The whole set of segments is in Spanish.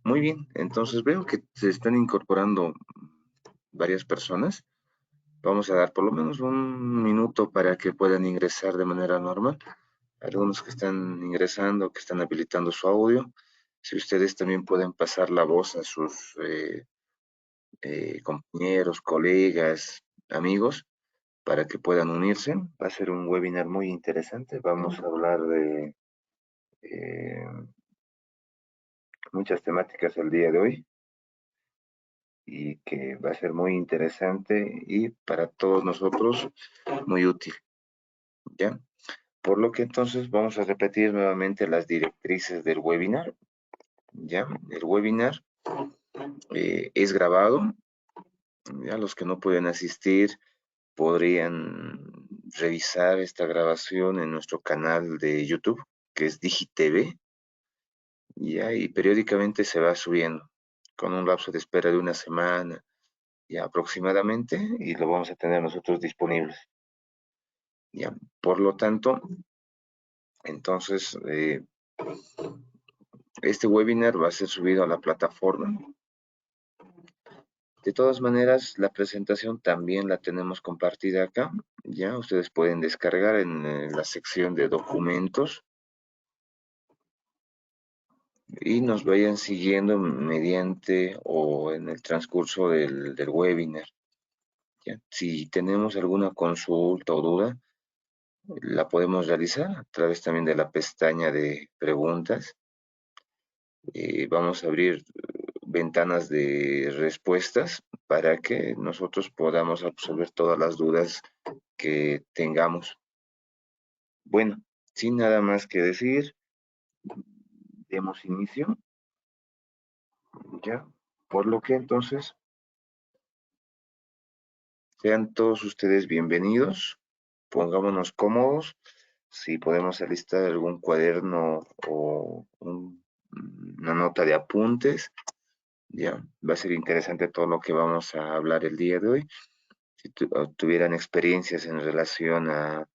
Muy bien, entonces veo que se están incorporando varias personas. Vamos a dar por lo menos un minuto para que puedan ingresar de manera normal. Algunos que están ingresando, que están habilitando su audio. Si ustedes también pueden pasar la voz a sus compañeros, colegas, amigos, para que puedan unirse. Va a ser un webinar muy interesante. Vamos a hablar de eh, muchas temáticas el día de hoy y que va a ser muy interesante y para todos nosotros muy útil, ¿ya? Por lo que entonces vamos a repetir nuevamente las directrices del webinar, ¿ya? El webinar es grabado, ya los que no pueden asistir podrían revisar esta grabación en nuestro canal de YouTube, que es DigiTV, ya, y periódicamente se va subiendo con un lapso de espera de una semana, ya aproximadamente, y lo vamos a tener nosotros disponibles. Ya, por lo tanto, entonces, este webinar va a ser subido a la plataforma. De todas maneras, la presentación también la tenemos compartida acá. Ya, ustedes pueden descargar en la sección de documentos y nos vayan siguiendo mediante o en el transcurso del webinar. ¿Ya? Si tenemos alguna consulta o duda, la podemos realizar a través también de la pestaña de preguntas. Vamos a abrir ventanas de respuestas para que nosotros podamos absorber todas las dudas que tengamos. Bueno, sin nada más que decir, demos inicio, ¿ya? Por lo que entonces, sean todos ustedes bienvenidos, pongámonos cómodos, si podemos alistar algún cuaderno o una nota de apuntes, ya, va a ser interesante todo lo que vamos a hablar el día de hoy. Si tuvieran experiencias en relación a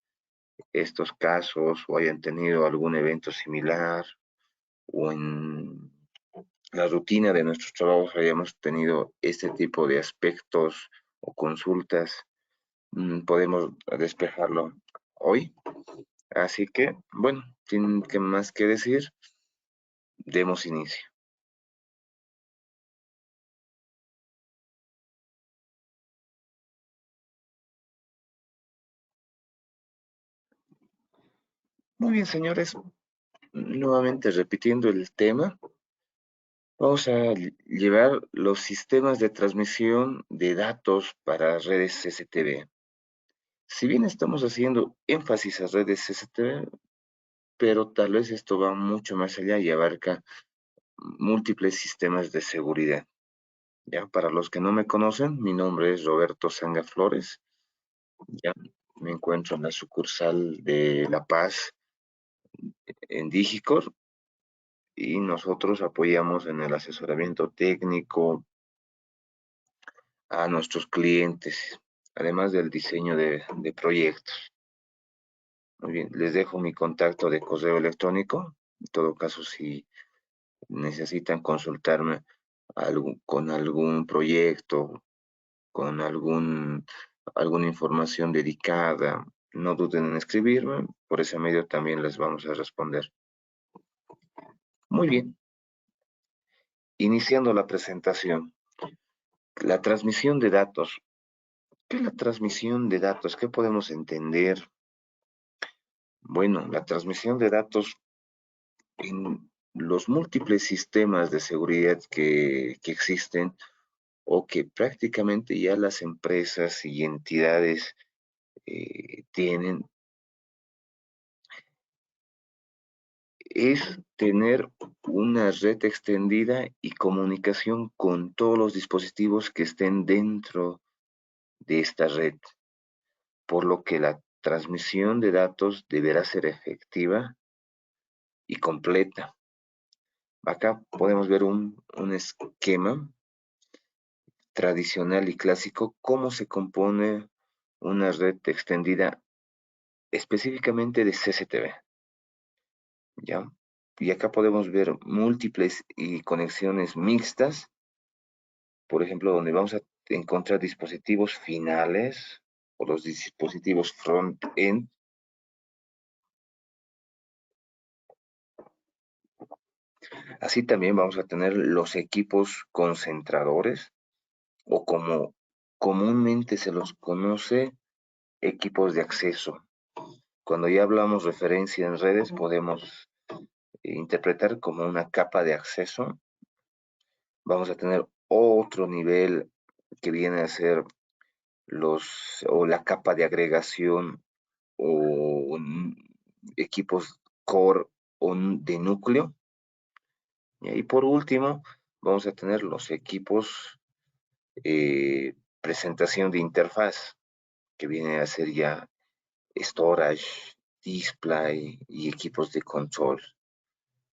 estos casos o hayan tenido algún evento similar o en la rutina de nuestros trabajos hayamos tenido este tipo de aspectos o consultas, podemos despejarlo hoy. Así que, bueno, sin que más que decir, demos inicio. Muy bien, señores, nuevamente repitiendo el tema, vamos a llevar los sistemas de transmisión de datos para redes STB. Si bien estamos haciendo énfasis a redes STB, pero tal vez esto va mucho más allá y abarca múltiples sistemas de seguridad. Ya, para los que no me conocen, mi nombre es Roberto Sanga Flores. Ya me encuentro en la sucursal de La Paz en Digicor y nosotros apoyamos en el asesoramiento técnico a nuestros clientes, además del diseño de proyectos. Muy bien, les dejo mi contacto de correo electrónico. En todo caso, si necesitan consultarme con algún proyecto, con alguna información dedicada, no duden en escribirme. Por ese medio también les vamos a responder. Muy bien, iniciando la presentación. La transmisión de datos. ¿Qué es la transmisión de datos? ¿Qué podemos entender? Bueno, la transmisión de datos en los múltiples sistemas de seguridad que existen o que prácticamente ya las empresas y entidades tienen, es tener una red extendida y comunicación con todos los dispositivos que estén dentro de esta red, por lo que la transmisión de datos deberá ser efectiva y completa. Acá podemos ver un esquema tradicional y clásico, cómo se compone una red extendida específicamente de CCTV, ¿ya? Y acá podemos ver múltiples y conexiones mixtas, por ejemplo, donde vamos a encontrar dispositivos finales o los dispositivos front-end. Así también vamos a tener los equipos concentradores o como comúnmente se los conoce, equipos de acceso. Cuando ya hablamos referencia en redes, podemos interpretar como una capa de acceso. Vamos a tener otro nivel que viene a ser la capa de agregación o equipos core o de núcleo. Y por último, vamos a tener los equipos presentación de interfaz, que viene a ser ya storage, display y equipos de control.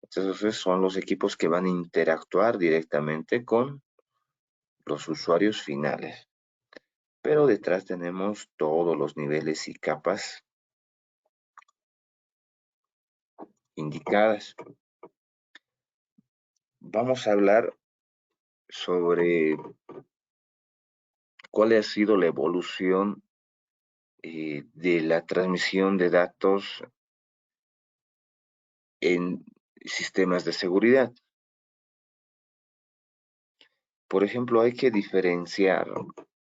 Entonces son los equipos que van a interactuar directamente con los usuarios finales. Pero detrás tenemos todos los niveles y capas indicadas. Vamos a hablar sobre cuál ha sido la evolución de la transmisión de datos en sistemas de seguridad. Por ejemplo, hay que diferenciar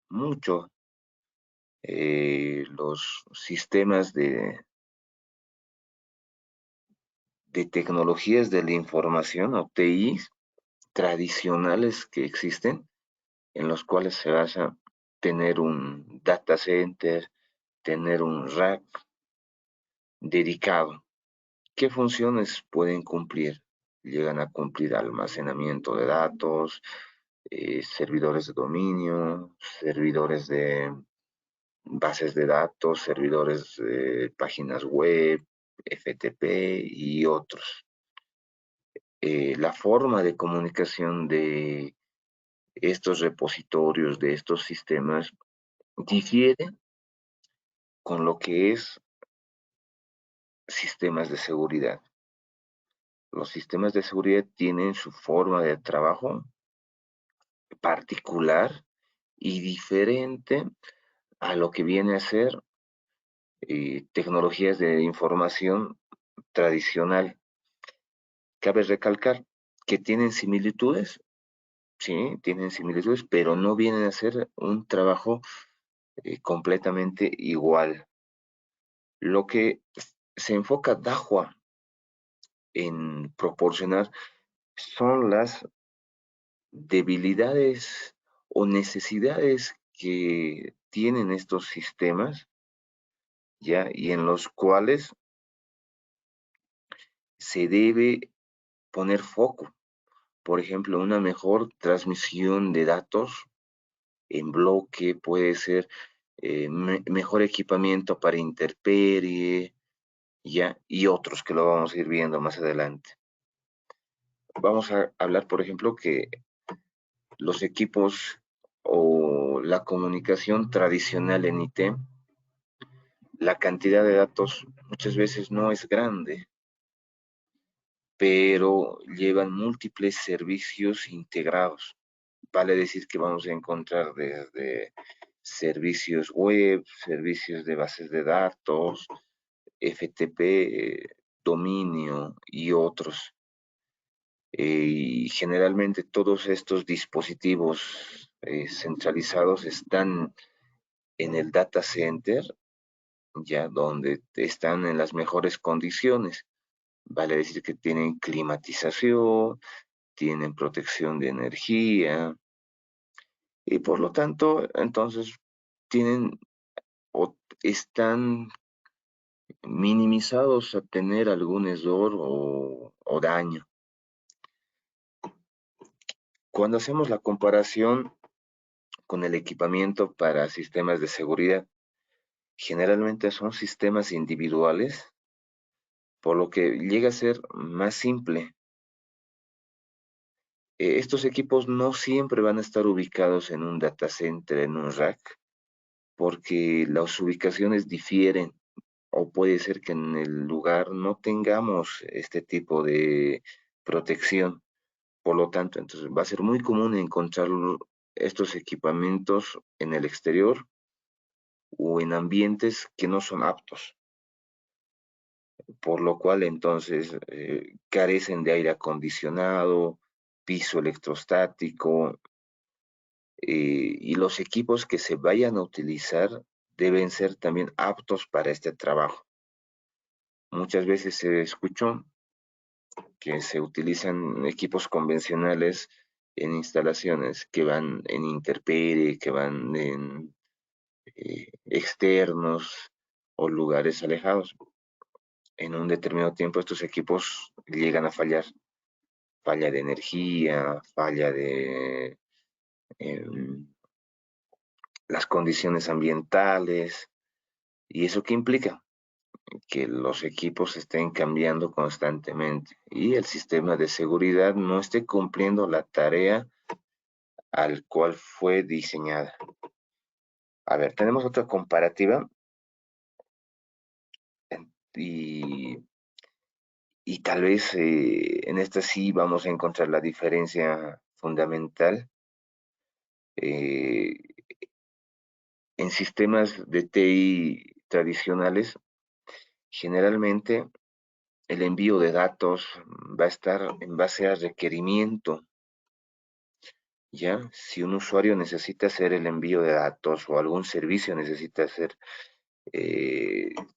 mucho los sistemas de tecnologías de la información o TI tradicionales que existen, en los cuales se basa tener un data center, tener un rack dedicado. ¿Qué funciones pueden cumplir? Llegan a cumplir almacenamiento de datos, servidores de dominio, servidores de bases de datos, servidores de páginas web, FTP y otros. La forma de comunicación de estos repositorios, de estos sistemas, difiere con lo que es sistemas de seguridad. Los sistemas de seguridad tienen su forma de trabajo particular y diferente a lo que viene a ser tecnologías de información tradicional. Cabe recalcar que tienen similitudes, sí, tienen similitudes, pero no vienen a ser un trabajo completamente igual. Lo que se enfoca Dahua en proporcionar son las debilidades o necesidades que tienen estos sistemas, ¿ya? Y en los cuales se debe poner foco. Por ejemplo, una mejor transmisión de datos en bloque puede ser mejor equipamiento para interperie, ¿ya? Y otros que lo vamos a ir viendo más adelante. Vamos a hablar, por ejemplo, que los equipos o la comunicación tradicional en IT, la cantidad de datos muchas veces no es grande, pero llevan múltiples servicios integrados. Vale decir que vamos a encontrar desde servicios web, servicios de bases de datos, FTP, dominio y otros. Y generalmente todos estos dispositivos centralizados están en el data center, ya donde están en las mejores condiciones. Vale decir que tienen climatización, tienen protección de energía y por lo tanto, entonces tienen o están minimizados a tener algún error o daño. Cuando hacemos la comparación con el equipamiento para sistemas de seguridad, generalmente son sistemas individuales, por lo que llega a ser más simple. Estos equipos no siempre van a estar ubicados en un data center, en un rack, porque las ubicaciones difieren o puede ser que en el lugar no tengamos este tipo de protección. Por lo tanto, entonces va a ser muy común encontrar estos equipamientos en el exterior o en ambientes que no son aptos, por lo cual entonces carecen de aire acondicionado, piso electrostático, y los equipos que se vayan a utilizar deben ser también aptos para este trabajo. Muchas veces se escuchó que se utilizan equipos convencionales en instalaciones que van en intemperie, que van en externos o lugares alejados. En un determinado tiempo estos equipos llegan a fallar. Falla de energía, falla de las condiciones ambientales. ¿Y eso qué implica? Que los equipos estén cambiando constantemente y el sistema de seguridad no esté cumpliendo la tarea al cual fue diseñada. A ver, tenemos otra comparativa y, y tal vez en esta sí vamos a encontrar la diferencia fundamental. Eh, en sistemas de TI tradicionales, generalmente el envío de datos va a estar en base a requerimiento. Ya, si un usuario necesita hacer el envío de datos o algún servicio necesita hacer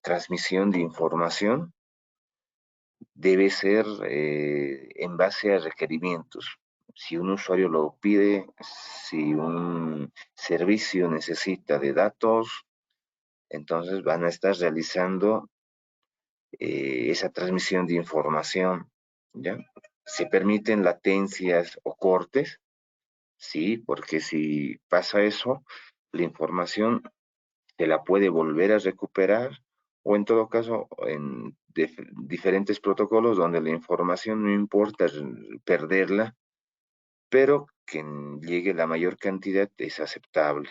transmisión de información, debe ser en base a requerimientos. Si un usuario lo pide, si un servicio necesita de datos, entonces van a estar realizando esa transmisión de información, ¿ya? Se permiten latencias o cortes, sí, porque si pasa eso, la información se la puede volver a recuperar o en todo caso en diferentes protocolos donde la información no importa perderla, pero que llegue la mayor cantidad es aceptable,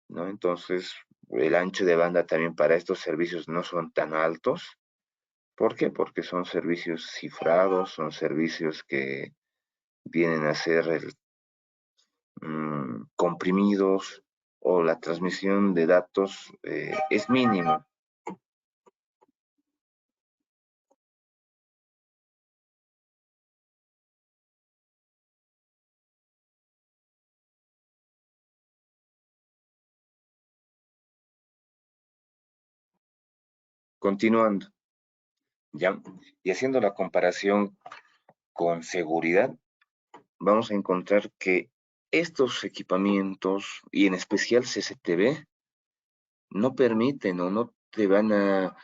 ¿no? Entonces, el ancho de banda también para estos servicios no son tan altos. ¿Por qué? Porque son servicios cifrados, son servicios que vienen a ser comprimidos o la transmisión de datos es mínima. Continuando, ¿ya? Y haciendo la comparación con seguridad, vamos a encontrar que estos equipamientos, y en especial CCTV, no permiten o no te van a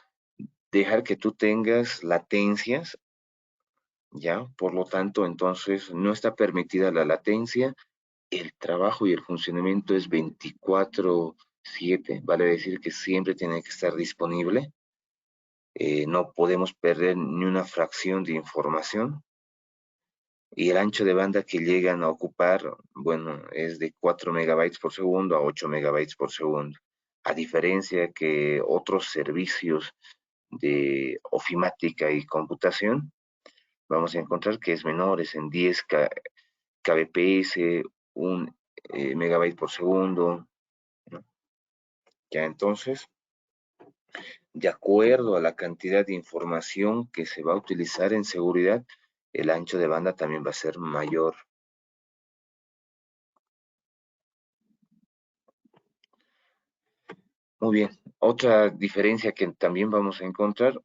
dejar que tú tengas latencias, ¿ya? Por lo tanto, entonces no está permitida la latencia. El trabajo y el funcionamiento es 24/7, vale decir que siempre tiene que estar disponible. No podemos perder ni una fracción de información. Y el ancho de banda que llegan a ocupar, bueno, es de 4 megabytes por segundo a 8 megabytes por segundo. A diferencia que otros servicios de ofimática y computación, vamos a encontrar que es menor, es en 10 kbps, 1 megabyte por segundo, ¿no? Ya entonces, de acuerdo a la cantidad de información que se va a utilizar en seguridad, el ancho de banda también va a ser mayor. Muy bien. Otra diferencia que también vamos a encontrar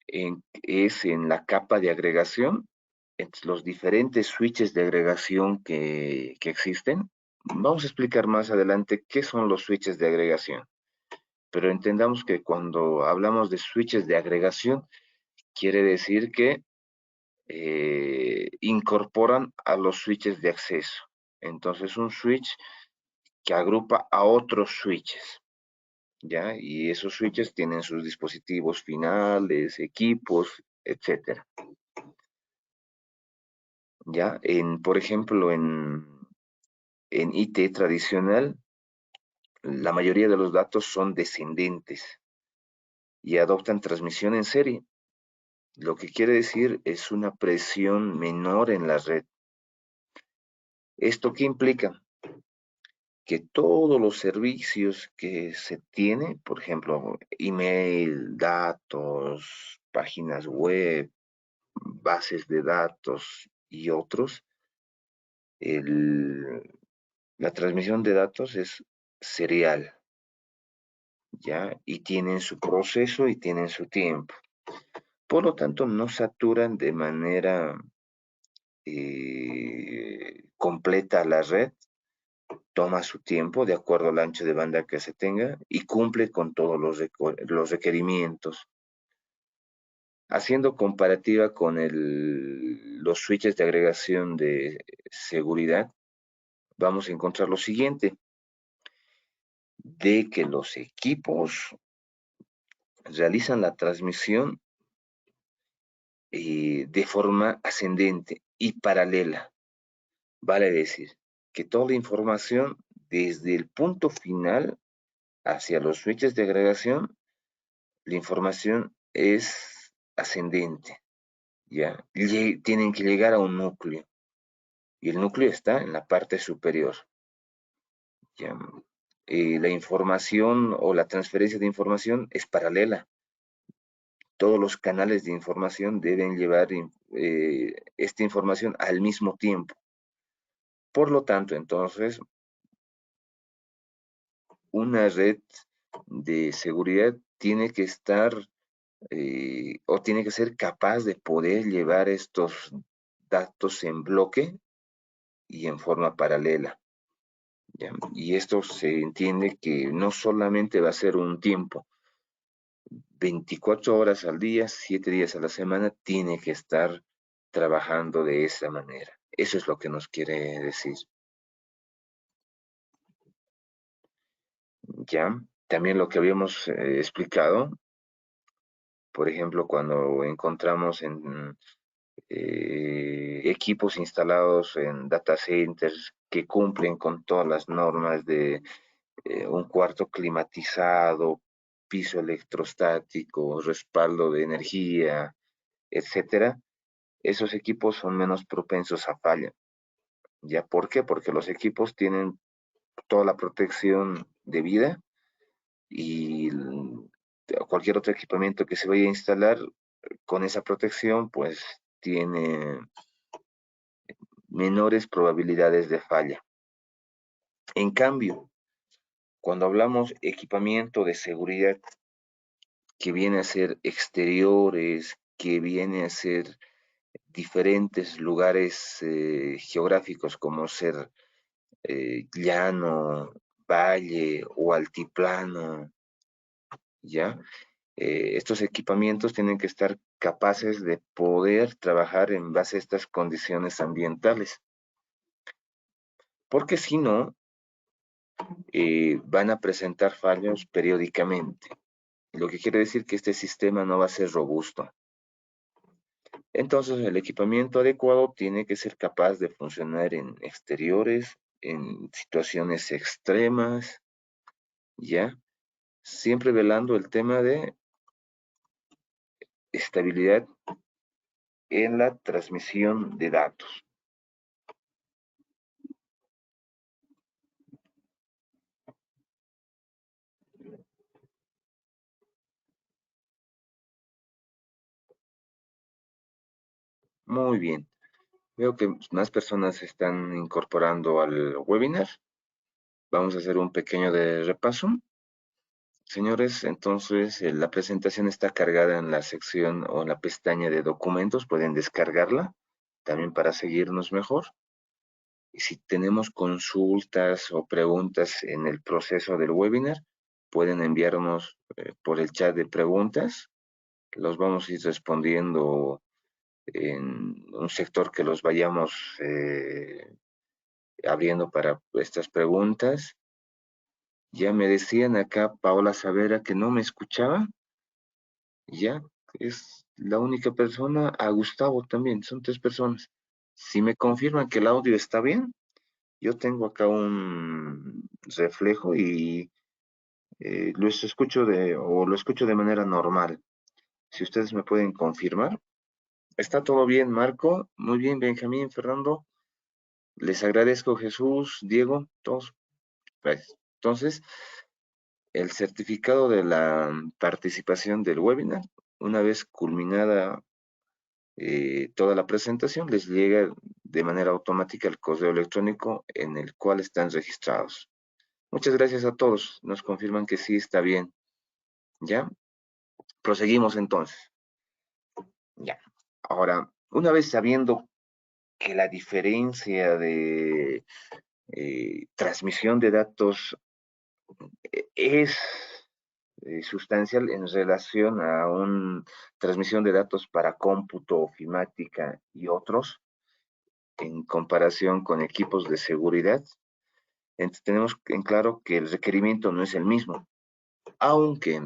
es en la capa de agregación, entre los diferentes switches de agregación que existen. Vamos a explicar más adelante qué son los switches de agregación, pero entendamos que cuando hablamos de switches de agregación, quiere decir que incorporan a los switches de acceso. Entonces, un switch que agrupa a otros switches. ¿Ya? Y esos switches tienen sus dispositivos finales, equipos, etcétera. ¿Ya? Por ejemplo, en IT tradicional, la mayoría de los datos son descendentes. y adoptan transmisión en serie, lo que quiere decir es una presión menor en la red. ¿Esto qué implica? Que todos los servicios que se tiene, por ejemplo, email, datos, páginas web, bases de datos y otros, el- la transmisión de datos es serial, ¿ya? Y tienen su proceso y tienen su tiempo. Por lo tanto, no saturan de manera completa la red, toma su tiempo de acuerdo al ancho de banda que se tenga y cumple con todos los requerimientos. Haciendo comparativa con los switches de agregación de seguridad, vamos a encontrar lo siguiente, de que los equipos realizan la transmisión de forma ascendente y paralela. Vale decir, que toda la información desde el punto final hacia los switches de agregación, la información es ascendente, ¿ya? Tienen que llegar a un núcleo y el núcleo está en la parte superior, ¿ya? La información o la transferencia de información es paralela. Todos los canales de información deben llevar esta información al mismo tiempo. Por lo tanto, entonces, una red de seguridad tiene que estar o tiene que ser capaz de poder llevar estos datos en bloque y en forma paralela, ¿ya? Y esto se entiende que no solamente va a ser un tiempo, 24 horas al día, 7 días a la semana, tiene que estar trabajando de esa manera. Eso es lo que nos quiere decir, ¿ya? También lo que habíamos explicado, por ejemplo, cuando encontramos en equipos instalados en data centers que cumplen con todas las normas de un cuarto climatizado, piso electrostático, respaldo de energía, etcétera, esos equipos son menos propensos a falla. ¿Ya por qué? Porque los equipos tienen toda la protección debida y cualquier otro equipamiento que se vaya a instalar con esa protección, pues tiene menores probabilidades de falla. En cambio, cuando hablamos equipamiento de seguridad que viene a ser exteriores, que viene a ser diferentes lugares geográficos como ser llano, valle o altiplano, ¿ya? Estos equipamientos tienen que estar capaces de poder trabajar en base a estas condiciones ambientales, porque si no, van a presentar fallos periódicamente, lo que quiere decir que este sistema no va a ser robusto. Entonces, el equipamiento adecuado tiene que ser capaz de funcionar en exteriores, en situaciones extremas, ¿ya? Siempre velando el tema de estabilidad en la transmisión de datos. Muy bien. Veo que más personas se están incorporando al webinar. Vamos a hacer un pequeño de repaso. Señores, entonces la presentación está cargada en la sección o en la pestaña de documentos. Pueden descargarla también para seguirnos mejor. Y si tenemos consultas o preguntas en el proceso del webinar, pueden enviarnos por el chat de preguntas. Los vamos a ir respondiendo en un sector que los vayamos abriendo para estas preguntas. Ya me decían acá Paola Savera que no me escuchaba. Ya es la única persona. A Gustavo también, son tres personas. Si me confirman que el audio está bien, yo tengo acá un reflejo y lo escucho de manera normal. Si ustedes me pueden confirmar. ¿Está todo bien, Marco? Muy bien, Benjamín, Fernando. Les agradezco, Jesús, Diego, todos. Gracias. Entonces, el certificado de la participación del webinar, una vez culminada toda la presentación, les llega de manera automática el correo electrónico en el cual están registrados. Muchas gracias a todos. Nos confirman que sí está bien. ¿Ya? Proseguimos entonces. Ya. Ahora, una vez sabiendo que la diferencia de transmisión de datos es sustancial en relación a una transmisión de datos para cómputo, ofimática y otros, en comparación con equipos de seguridad. Entonces tenemos en claro que el requerimiento no es el mismo, aunque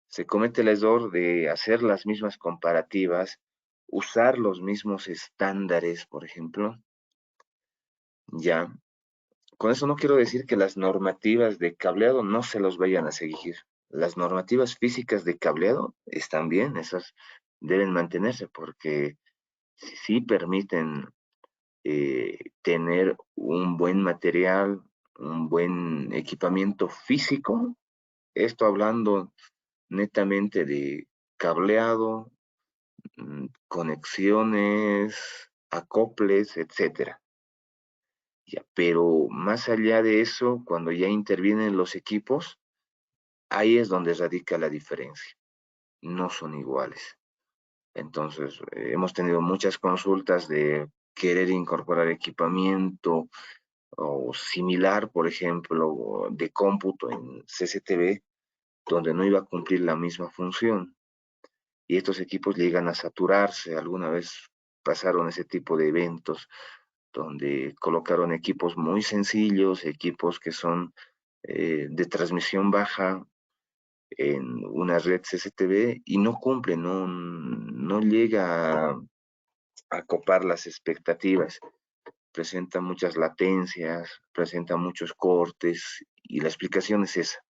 se comete el error de hacer las mismas comparativas, usar los mismos estándares, por ejemplo, ya. Con eso no quiero decir que las normativas de cableado no se los vayan a seguir. Las normativas físicas de cableado están bien, esas deben mantenerse porque sí permiten tener un buen material, un buen equipamiento físico. Esto hablando netamente de cableado, conexiones, acoples, etcétera. Ya, pero más allá de eso, cuando ya intervienen los equipos, ahí es donde radica la diferencia. No son iguales. Entonces, hemos tenido muchas consultas de querer incorporar equipamiento o similar, por ejemplo, de cómputo en CCTV, donde no iba a cumplir la misma función. Y estos equipos llegan a saturarse. Alguna vez pasaron ese tipo de eventos donde colocaron equipos muy sencillos, equipos que son de transmisión baja en una red CCTV y no cumple, no llega a copar las expectativas. Presenta muchas latencias, presenta muchos cortes y la explicación es esa,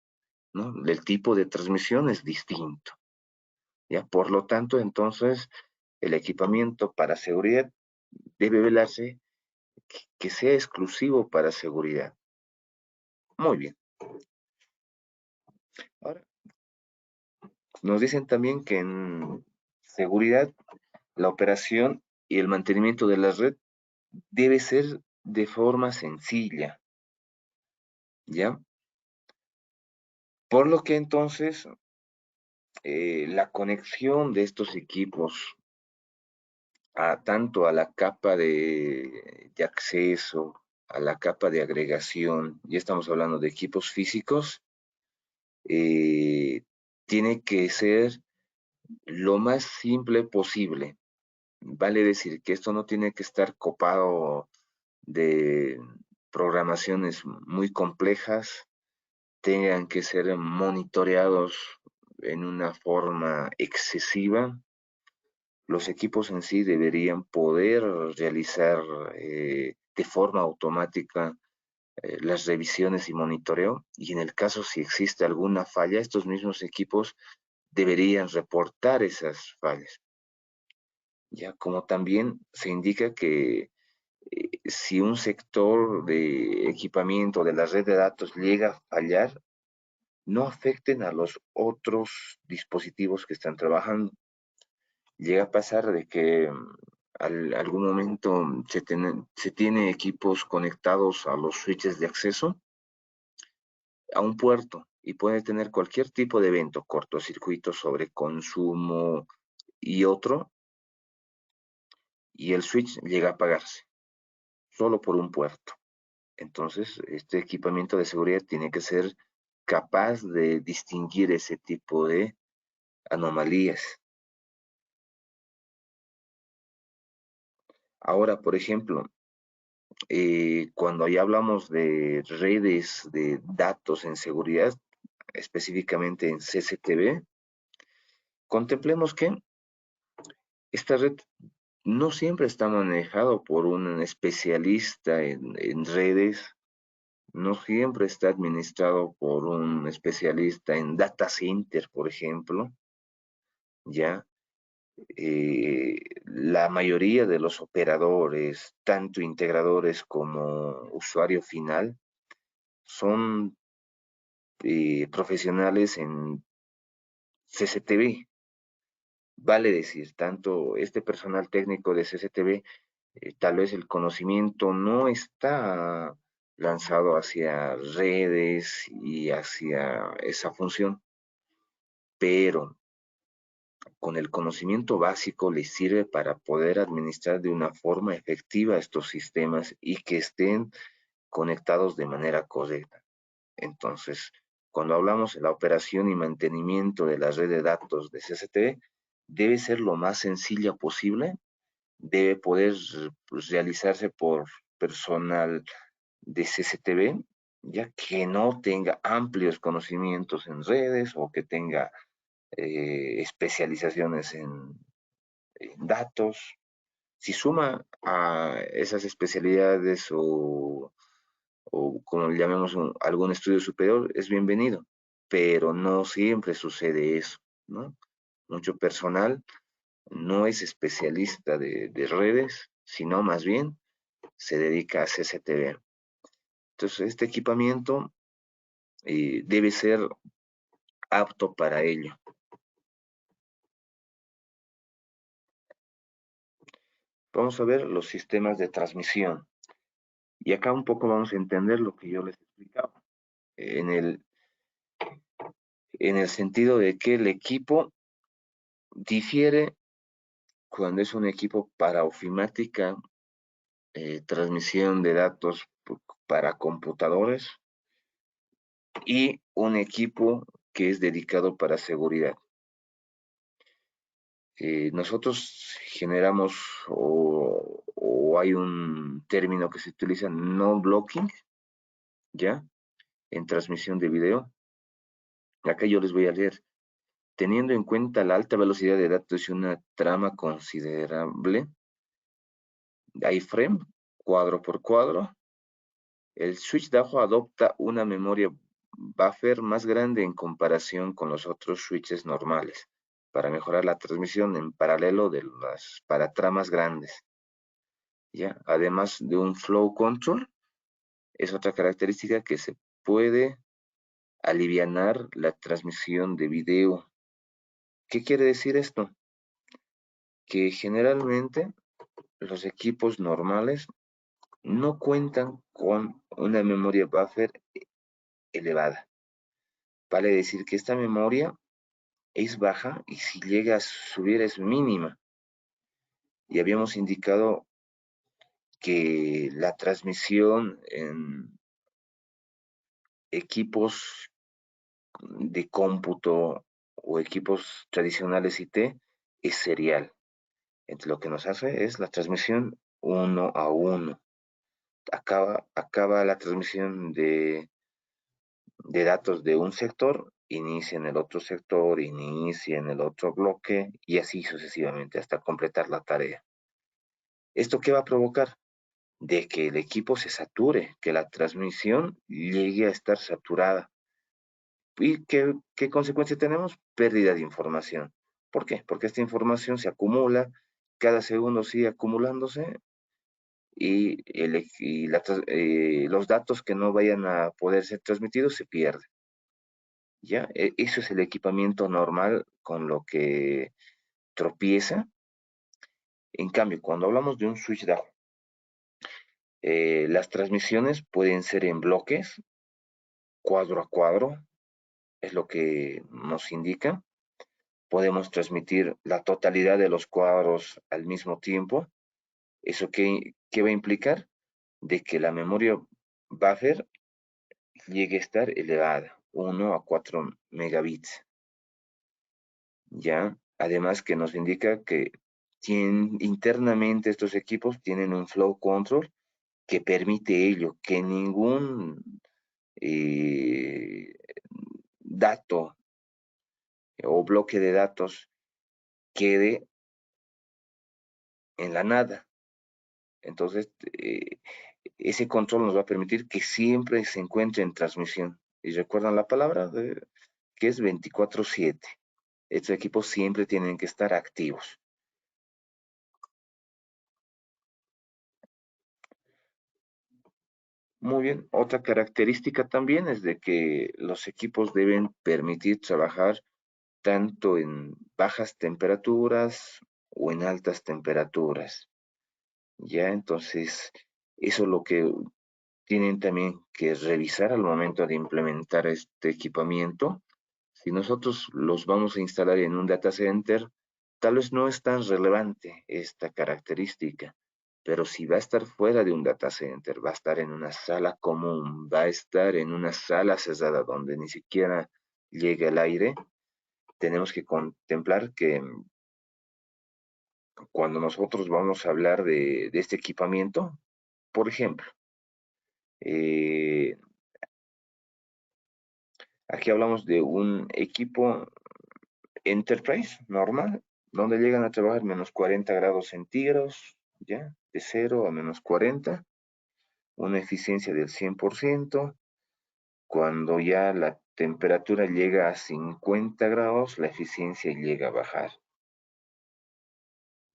¿no? El tipo de transmisión es distinto, ¿ya? Por lo tanto, entonces, el equipamiento para seguridad debe velarse que sea exclusivo para seguridad. Muy bien. Ahora, nos dicen también que en seguridad la operación y el mantenimiento de la red debe ser de forma sencilla, ¿ya? Por lo que entonces la conexión de estos equipos tanto a la capa de acceso, a la capa de agregación, ya estamos hablando de equipos físicos, eh, tiene que ser lo más simple posible. Vale decir que esto no tiene que estar copado de programaciones muy complejas, tengan que ser monitoreados en una forma excesiva. Los equipos en sí deberían poder realizar de forma automática las revisiones y monitoreo, y en el caso si existe alguna falla, estos mismos equipos deberían reportar esas fallas. Ya como también se indica que si un sector de equipamiento de la red de datos llega a fallar, no afecten a los otros dispositivos que están trabajando. Llega a pasar de que algún momento se tiene equipos conectados a los switches de acceso a un puerto y puede tener cualquier tipo de evento, cortocircuito, sobreconsumo y otro, y el switch llega a apagarse solo por un puerto. Entonces, este equipamiento de seguridad tiene que ser capaz de distinguir ese tipo de anomalías. Ahora, por ejemplo, cuando ya hablamos de redes de datos en seguridad, específicamente en CCTV, contemplemos que esta red no siempre está manejado por un especialista en redes no siempre está administrado por un especialista en data center, por ejemplo, ¿ya? La mayoría de los operadores, tanto integradores como usuario final, son profesionales en CCTV. Vale decir, tanto este personal técnico de CCTV, tal vez el conocimiento no está lanzado hacia redes y hacia esa función, pero con el conocimiento básico les sirve para poder administrar de una forma efectiva estos sistemas y que estén conectados de manera correcta. Entonces, cuando hablamos de la operación y mantenimiento de la red de datos de CCTV, debe ser lo más sencilla posible, debe poder pues, realizarse por personal de CCTV, ya que no tenga amplios conocimientos en redes o que tenga especializaciones en datos. Si suma a esas especialidades o como le llamemos algún estudio superior, es bienvenido, pero no siempre sucede eso, ¿no? Mucho personal no es especialista de redes, sino más bien se dedica a CCTV. Entonces, este equipamiento debe ser apto para ello. Vamos a ver los sistemas de transmisión. Y acá un poco vamos a entender lo que yo les explicaba. En el, en el sentido de que el equipo difiere cuando es un equipo para ofimática, transmisión de datos para computadores y un equipo que es dedicado para seguridad. Nosotros generamos o hay un término que se utiliza no blocking, ¿ya? En transmisión de video. Acá yo les voy a leer. Teniendo en cuenta la alta velocidad de datos y una trama considerable, iframe, cuadro por cuadro, el switch DAO adopta una memoria buffer más grande en comparación con los otros switches normales, para mejorar la transmisión en paralelo para tramas grandes. ¿Ya? Además de un flow control, es otra característica que se puede alivianar la transmisión de video. ¿Qué quiere decir esto? Que generalmente los equipos normales no cuentan con una memoria buffer elevada. Vale decir que esta memoria es baja y si llega a subir es mínima. Y habíamos indicado que la transmisión en equipos de cómputo o equipos tradicionales IT es serial. Entonces lo que nos hace es la transmisión uno a uno. Acaba la transmisión de datos de un sector, inicia en el otro sector, inicia en el otro bloque y así sucesivamente hasta completar la tarea. ¿Esto qué va a provocar? De que el equipo se sature, que la transmisión llegue a estar saturada. ¿Y qué consecuencia tenemos? Pérdida de información. ¿Por qué? Porque esta información se acumula, cada segundo sigue acumulándose y, los datos que no vayan a poder ser transmitidos se pierden. ¿Ya? Eso es el equipamiento normal con lo que tropieza. En cambio, cuando hablamos de un switch DAO, las transmisiones pueden ser en bloques, cuadro a cuadro, es lo que nos indica. Podemos transmitir la totalidad de los cuadros al mismo tiempo. ¿Eso qué va a implicar? De que la memoria buffer llegue a estar elevada, 1 a 4 megabits. ¿Ya? Además que nos indica que internamente estos equipos tienen un flow control que permite ello, que ningún eh, dato o bloque de datos quede en la nada, Entonces, ese control nos va a permitir que siempre se encuentre en transmisión. Y recuerdan la palabra que es 24/7. Estos equipos siempre tienen que estar activos. Muy bien, otra característica también es de que los equipos deben permitir trabajar tanto en bajas temperaturas o en altas temperaturas. Ya, entonces, eso es lo que tienen también que revisar al momento de implementar este equipamiento. Si nosotros los vamos a instalar en un data center, tal vez no es tan relevante esta característica, pero si va a estar fuera de un data center, va a estar en una sala común, va a estar en una sala cerrada donde ni siquiera llega el aire, tenemos que contemplar que cuando nosotros vamos a hablar de este equipamiento, por ejemplo, eh, aquí hablamos de un equipo Enterprise normal, donde llegan a trabajar -40 grados centígrados, ¿ya? De 0 a -40, una eficiencia del 100%. Cuando ya la temperatura llega a 50 grados, la eficiencia llega a bajar,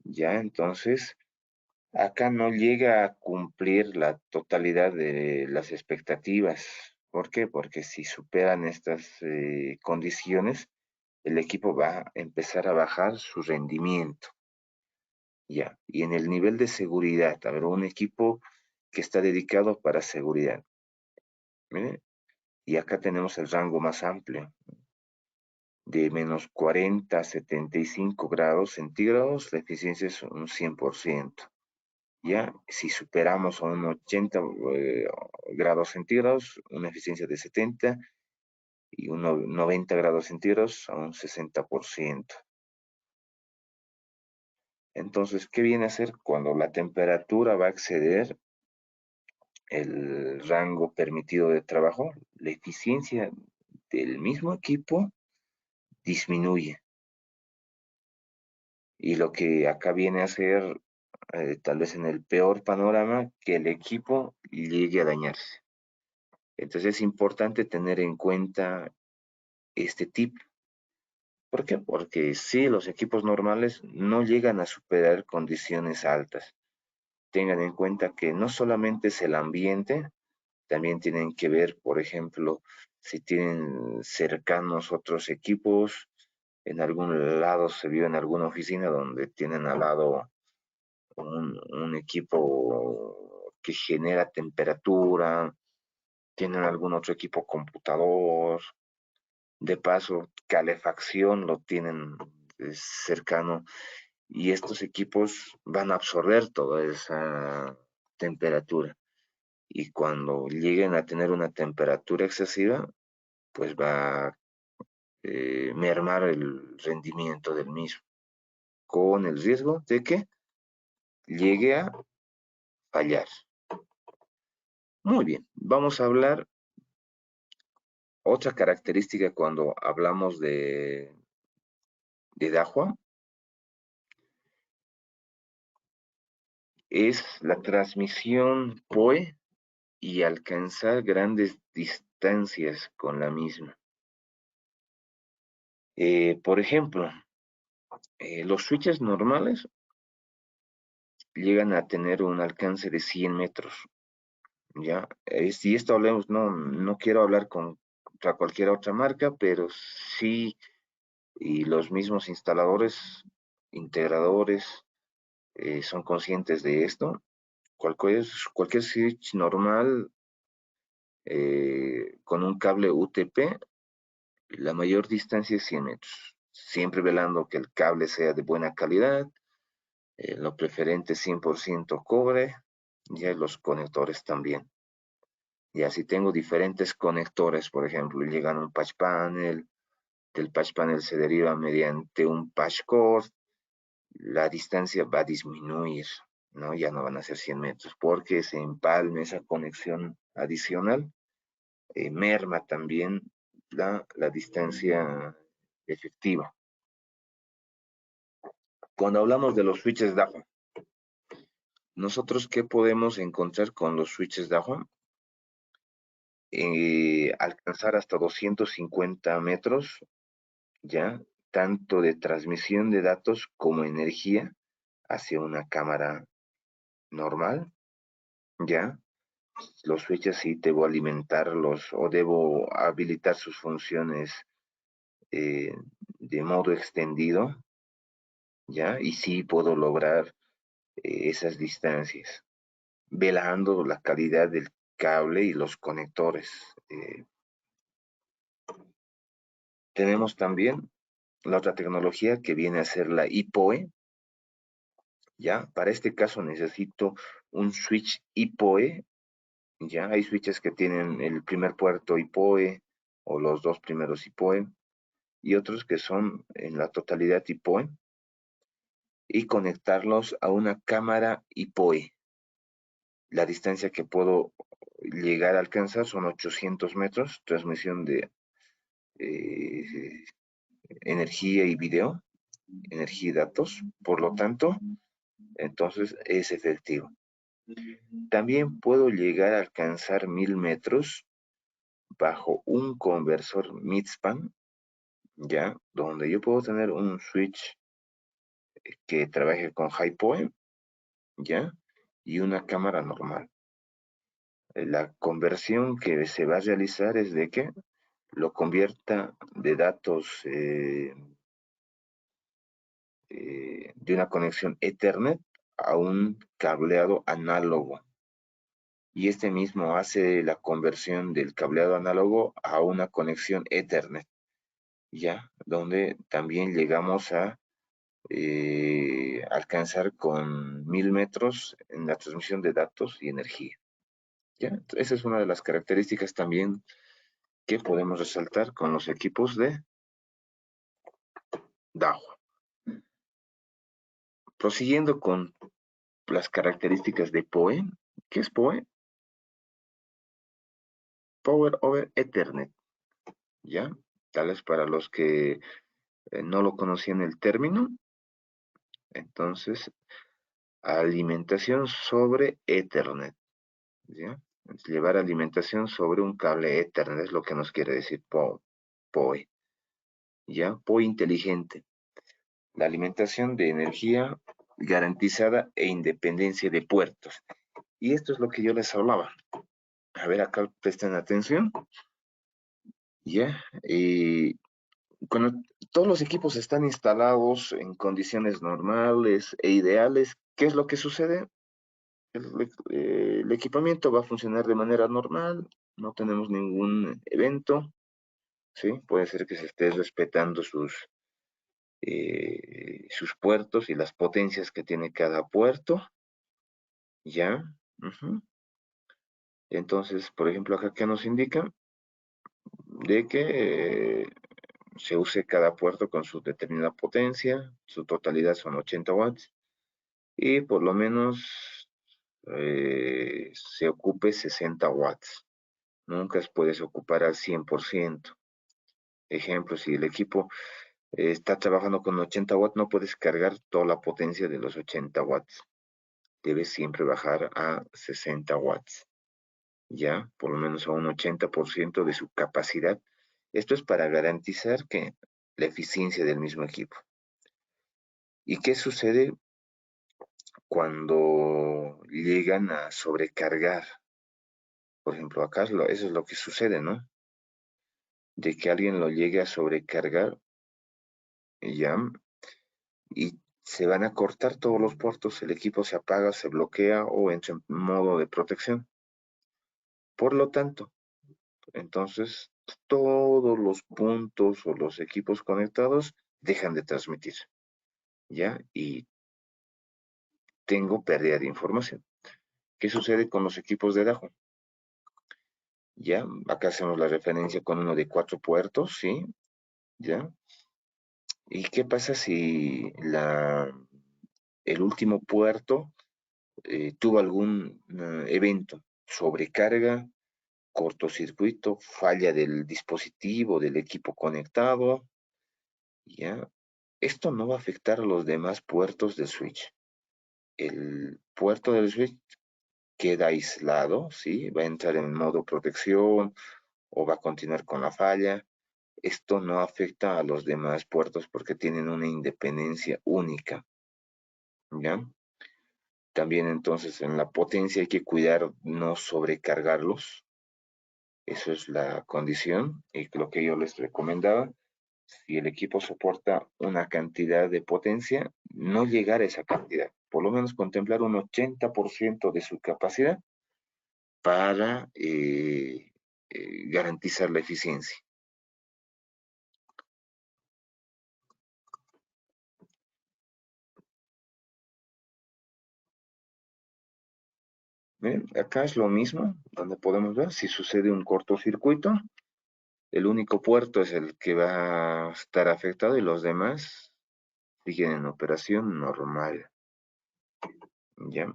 ¿ya? Entonces, acá no llega a cumplir la totalidad de las expectativas. ¿Por qué? Porque si superan estas condiciones, el equipo va a empezar a bajar su rendimiento. Ya, y en el nivel de seguridad, a ver, un equipo que está dedicado para seguridad. ¿Mire? Y acá tenemos el rango más amplio, de -40 a 75 grados centígrados, la eficiencia es un 100%. Ya, si superamos a un 80 grados centígrados, una eficiencia de 70, y un 90 grados centígrados a un 60%. Entonces, ¿qué viene a ser cuando la temperatura va a exceder el rango permitido de trabajo? La eficiencia del mismo equipo disminuye. Y lo que acá viene a ser, tal vez en el peor panorama, que el equipo llegue a dañarse. Entonces es importante tener en cuenta este tip. ¿Por qué? Porque sí, los equipos normales no llegan a superar condiciones altas. Tengan en cuenta que no solamente es el ambiente, también tienen que ver, por ejemplo, si tienen cercanos otros equipos, en algún lado se vio en alguna oficina donde tienen al lado un equipo que genera temperatura, tienen algún otro equipo computador, de paso, calefacción lo tienen cercano, y estos equipos van a absorber toda esa temperatura. Y cuando lleguen a tener una temperatura excesiva, pues va a mermar el rendimiento del mismo, con el riesgo de que llegue a fallar. Muy bien, vamos a hablar otra característica cuando hablamos de Dahua, es la transmisión PoE y alcanzar grandes distancias con la misma. Por ejemplo, los switches normales llegan a tener un alcance de 100 metros, ¿ya? Si esto hablemos, no quiero hablar contra cualquier otra marca, pero sí, y los mismos instaladores, integradores, son conscientes de esto. Cualquier switch normal con un cable UTP, la mayor distancia es 100 metros, siempre velando que el cable sea de buena calidad, lo preferente 100% cobre, ya los conectores también. Ya si tengo diferentes conectores, por ejemplo, llegan un patch panel, del patch panel se deriva mediante un patch cord, la distancia va a disminuir, ¿no? Ya no van a ser 100 metros, porque se empalme esa conexión adicional, merma también la distancia efectiva. Cuando hablamos de los switches DAFA, nosotros, ¿qué podemos encontrar con los switches Dahua? Alcanzar hasta 250 metros, ¿ya? Tanto de transmisión de datos como energía hacia una cámara normal, ¿ya? Los switches sí debo alimentarlos o debo habilitar sus funciones eh, de modo extendido, ¿ya? Y sí puedo lograr esas distancias, velando la calidad del cable y los conectores. Tenemos también la otra tecnología que viene a ser la IPOE, ¿ya? Para este caso necesito un switch IPOE, ¿ya? Hay switches que tienen el primer puerto IPOE o los dos primeros IPOE y otros que son en la totalidad IPOE y conectarlos a una cámara IPOE. La distancia que puedo llegar a alcanzar son 800 metros, transmisión de eh, energía y video, energía y datos. Por lo tanto, entonces es efectivo. También puedo llegar a alcanzar 1000 metros bajo un conversor midspan, ya, donde yo puedo tener un switch que trabaje con HiPoE, ya, y una cámara normal. La conversión que se va a realizar es de que lo convierta de datos de una conexión Ethernet a un cableado análogo. Y este mismo hace la conversión del cableado análogo a una conexión Ethernet, ya, donde también llegamos a alcanzar con 1000 metros en la transmisión de datos y energía. ¿Ya? Esa es una de las características también que podemos resaltar con los equipos de Dahua. Prosiguiendo con las características de PoE, ¿qué es PoE? Power over Ethernet, ¿ya? Tal vez para los que no lo conocían el término, entonces, alimentación sobre Ethernet, ¿ya? Es llevar alimentación sobre un cable Ethernet, es lo que nos quiere decir PoE, ¿ya? PoE inteligente. La alimentación de energía garantizada e independencia de puertos. Y esto es lo que yo les hablaba. A ver, acá presten atención. ¿Ya? Cuando todos los equipos están instalados en condiciones normales e ideales, ¿qué es lo que sucede? El equipamiento va a funcionar de manera normal, no tenemos ningún evento, ¿sí? Puede ser que se esté respetando sus puertos y las potencias que tiene cada puerto, ¿ya? Ujú. Entonces, por ejemplo, acá que nos indica de que se use cada puerto con su determinada potencia, su totalidad son 80 watts, y por lo menos se ocupe 60 watts. Nunca puedes ocupar al 100%. Ejemplo, si el equipo está trabajando con 80 watts, no puedes cargar toda la potencia de los 80 watts. Debes siempre bajar a 60 watts, ya, por lo menos a un 80% de su capacidad. Esto es para garantizar que la eficiencia del mismo equipo. ¿Y qué sucede cuando llegan a sobrecargar? Por ejemplo, acá eso es lo que sucede, ¿no? De que alguien lo llegue a sobrecargar, ya, y se van a cortar todos los puertos, el equipo se apaga, se bloquea o entra en modo de protección. Por lo tanto, entonces todos los puntos o los equipos conectados dejan de transmitir, ¿ya? Y tengo pérdida de información. ¿Qué sucede con los equipos de Dahua? ¿Ya? Acá hacemos la referencia con uno de 4 puertos, ¿sí? ¿Ya? ¿Y qué pasa si el último puerto tuvo algún evento? Sobrecarga, cortocircuito, falla del dispositivo, del equipo conectado, ¿ya? Esto no va a afectar a los demás puertos del switch. el puerto del switch queda aislado, ¿sí? Va a entrar en modo protección o va a continuar con la falla. Esto no afecta a los demás puertos porque tienen una independencia única, ¿ya? También entonces en la potencia hay que cuidar no sobrecargarlos. Eso es la condición y lo que yo les recomendaba. Si el equipo soporta una cantidad de potencia, no llegar a esa cantidad. Por lo menos contemplar un 80% de su capacidad para garantizar la eficiencia. Bien, acá es lo mismo, donde podemos ver si sucede un cortocircuito, el único puerto es el que va a estar afectado y los demás siguen en operación normal. ¿Ya?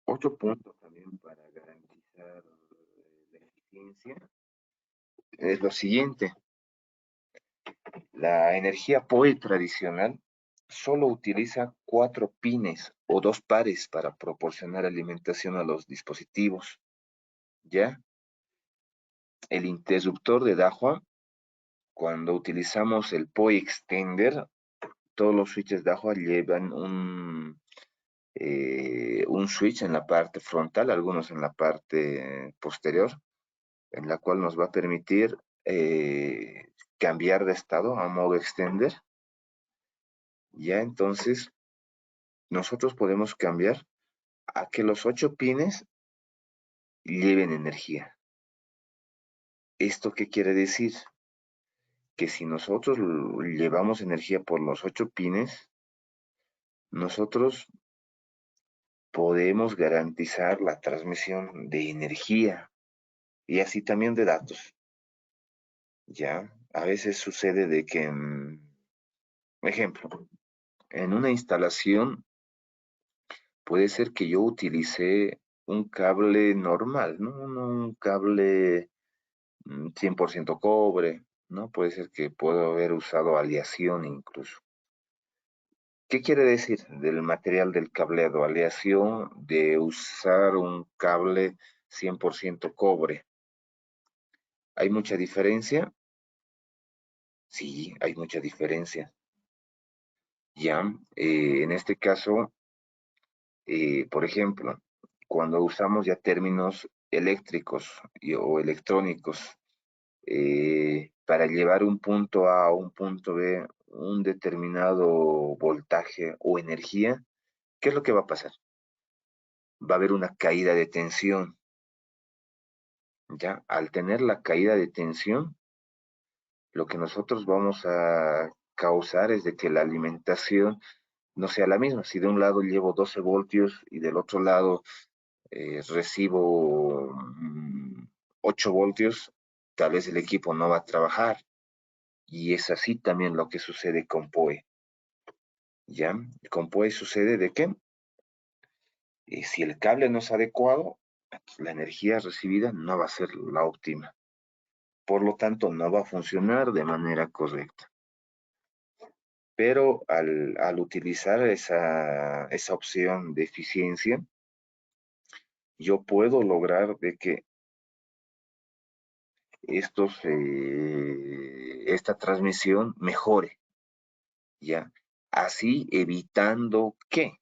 Otro punto también para garantizar la eficiencia es lo siguiente. La energía POE tradicional solo utiliza 4 pines o 2 pares para proporcionar alimentación a los dispositivos. ¿Ya? El interruptor de Dahua, cuando utilizamos el POE Extender, todos los switches Dahua llevan un switch en la parte frontal, algunos en la parte posterior, en la cual nos va a permitir cambiar de estado a modo extender. Ya entonces nosotros podemos cambiar a que los 8 pines lleven energía. ¿Esto qué quiere decir? Que si nosotros llevamos energía por los 8 pines, nosotros podemos garantizar la transmisión de energía y así también de datos. Ya, a veces sucede de que, ejemplo, en una instalación puede ser que yo utilice un cable normal, ¿no? Un cable 100% cobre, ¿no? Puede ser que puedo haber usado aleación incluso. ¿Qué quiere decir del material del cableado? Aleación de usar un cable 100% cobre. ¿Hay mucha diferencia? Sí, hay mucha diferencia. Ya, en este caso, por ejemplo, cuando usamos ya términos eléctricos o electrónicos para llevar un punto A a un punto B, un determinado voltaje o energía, ¿qué es lo que va a pasar? Va a haber una caída de tensión. Ya, al tener la caída de tensión, lo que nosotros vamos a causar es de que la alimentación no sea la misma. Si de un lado llevo 12 voltios y del otro lado recibo 8 voltios, tal vez el equipo no va a trabajar. Y es así también lo que sucede con POE. ¿Ya? Con POE sucede de que si el cable no es adecuado, la energía recibida no va a ser la óptima. Por lo tanto, no va a funcionar de manera correcta. Pero al utilizar esa opción de eficiencia, yo puedo lograr de que esta transmisión mejore, ¿ya? Así evitando que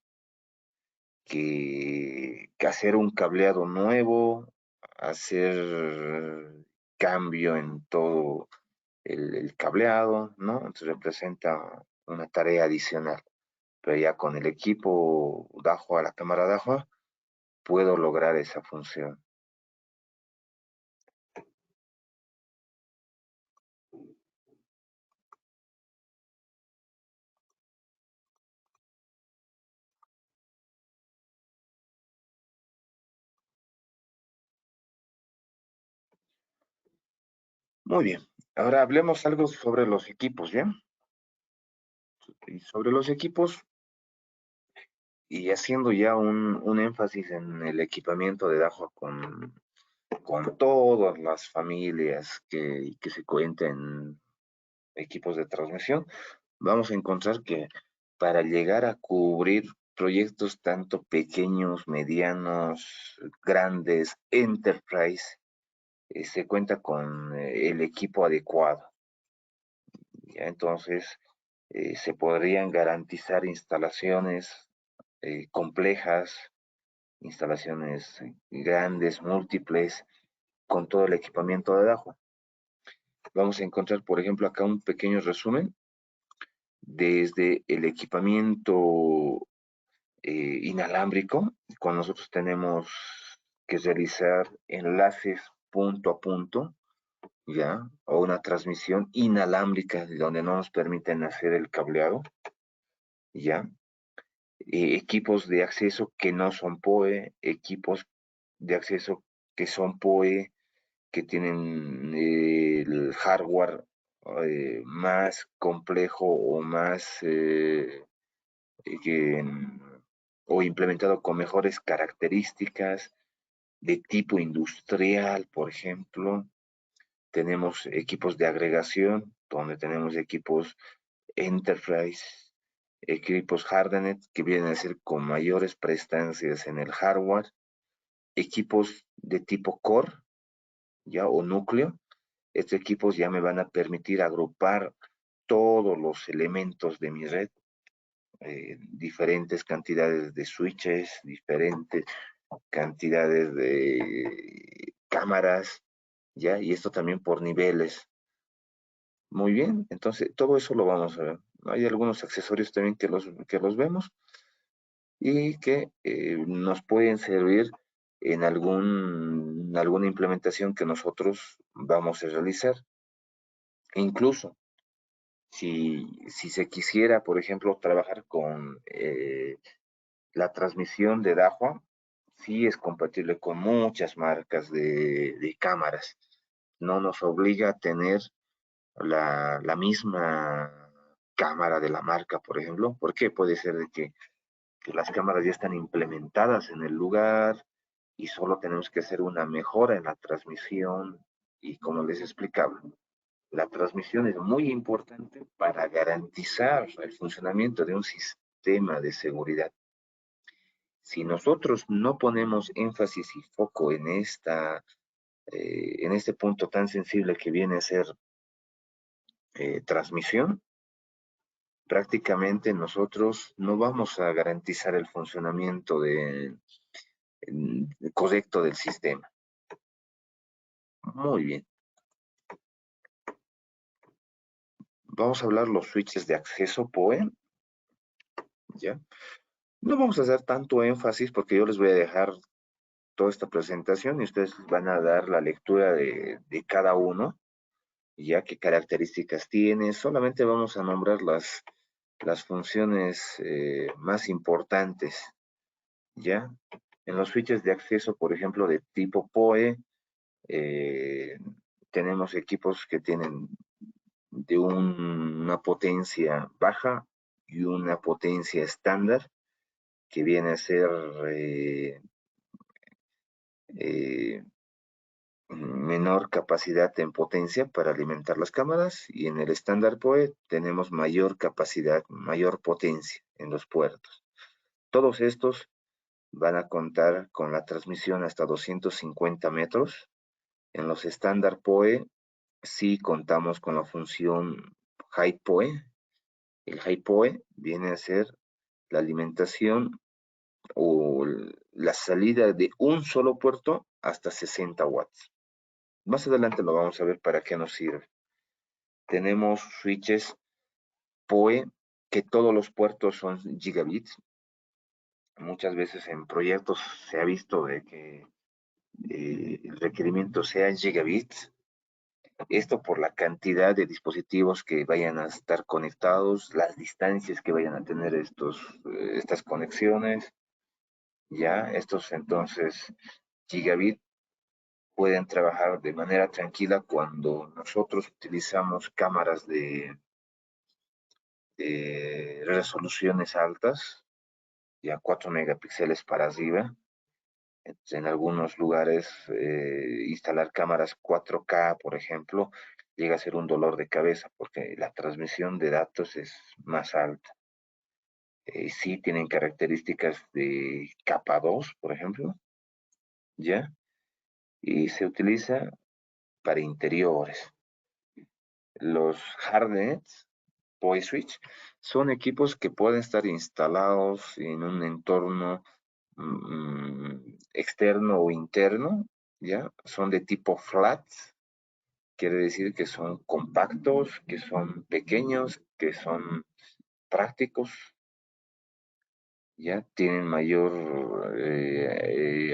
hacer un cableado nuevo, hacer cambio en todo el cableado, ¿no? Entonces representa una tarea adicional. Pero ya con el equipo Dahua, la cámara Dahua, puedo lograr esa función. Muy bien. Ahora hablemos algo sobre los equipos, ¿bien? Y sobre los equipos, y haciendo ya un énfasis en el equipamiento de Dahua con todas las familias que se cuenten equipos de transmisión, vamos a encontrar que para llegar a cubrir proyectos tanto pequeños, medianos, grandes, enterprise, se cuenta con el equipo adecuado. ¿Ya? Entonces, se podrían garantizar instalaciones complejas, instalaciones grandes, múltiples, con todo el equipamiento de Dahua. Vamos a encontrar, por ejemplo, acá un pequeño resumen desde el equipamiento inalámbrico, cuando nosotros tenemos que realizar enlaces punto a punto, ¿ya? O una transmisión inalámbrica donde no nos permiten hacer el cableado, ¿ya? Equipos de acceso que no son PoE, equipos de acceso que son PoE, que tienen el hardware más complejo o más que, o implementado con mejores características de tipo industrial, por ejemplo. Tenemos equipos de agregación, donde tenemos equipos Enterprise, equipos Hardenet, que vienen a ser con mayores prestancias en el hardware, equipos de tipo core, ya, o núcleo. Estos equipos ya me van a permitir agrupar todos los elementos de mi red, diferentes cantidades de switches, diferentes cantidades de cámaras, ¿ya? Y esto también por niveles. Muy bien, entonces todo eso lo vamos a ver. Hay algunos accesorios también que los vemos y que nos pueden servir en alguna implementación que nosotros vamos a realizar. Incluso si se quisiera, por ejemplo, trabajar con la transmisión de Dahua, sí es compatible con muchas marcas de cámaras. No nos obliga a tener la misma cámara de la marca, por ejemplo, porque puede ser de que las cámaras ya están implementadas en el lugar y solo tenemos que hacer una mejora en la transmisión y como les explicaba, la transmisión es muy importante para garantizar el funcionamiento de un sistema de seguridad. Si nosotros no ponemos énfasis y foco en este punto tan sensible que viene a ser transmisión, prácticamente nosotros no vamos a garantizar el funcionamiento correcto del sistema. Muy bien. Vamos a hablar los switches de acceso PoE, ¿ya? No vamos a hacer tanto énfasis porque yo les voy a dejar toda esta presentación y ustedes van a dar la lectura de cada uno, ya qué características tiene. Solamente vamos a nombrar las funciones más importantes, ¿ya? En los switches de acceso, por ejemplo, de tipo PoE, eh, tenemos equipos que tienen de una potencia baja y una potencia estándar, que viene a ser eh, eh, menor capacidad en potencia para alimentar las cámaras, y en el estándar PoE tenemos mayor capacidad, mayor potencia en los puertos. Todos estos van a contar con la transmisión hasta 250 metros. En los estándar PoE sí contamos con la función High PoE. El High PoE viene a ser la alimentación o la salida de un solo puerto hasta 60 watts. Más adelante lo vamos a ver para qué nos sirve. Tenemos switches PoE que todos los puertos son gigabits. Muchas veces en proyectos se ha visto de que el requerimiento sea en gigabits. Esto por la cantidad de dispositivos que vayan a estar conectados, las distancias que vayan a tener estas conexiones. Ya, estos entonces gigabit pueden trabajar de manera tranquila cuando nosotros utilizamos cámaras de resoluciones altas, ya 4 megapíxeles para arriba. En algunos lugares, instalar cámaras 4K, por ejemplo, llega a ser un dolor de cabeza porque la transmisión de datos es más alta. Sí tienen características de capa 2, por ejemplo, ¿ya? Y se utiliza para interiores. Los hardnets PoE Switch son equipos que pueden estar instalados en un entorno externo o interno, ¿ya? Son de tipo flat, quiere decir que son compactos, que son pequeños, que son prácticos, ya tienen mayor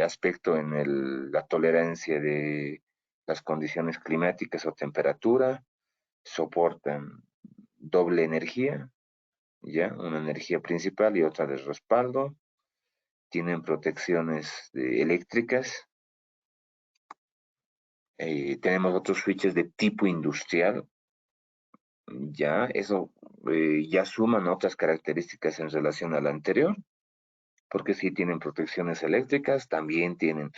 aspecto en la tolerancia de las condiciones climáticas o temperatura, soportan doble energía, ya una energía principal y otra de respaldo, tienen protecciones eléctricas, tenemos otros switches de tipo industrial, ya eso ya suman otras características en relación a la anterior, porque sí tienen protecciones eléctricas, también tienen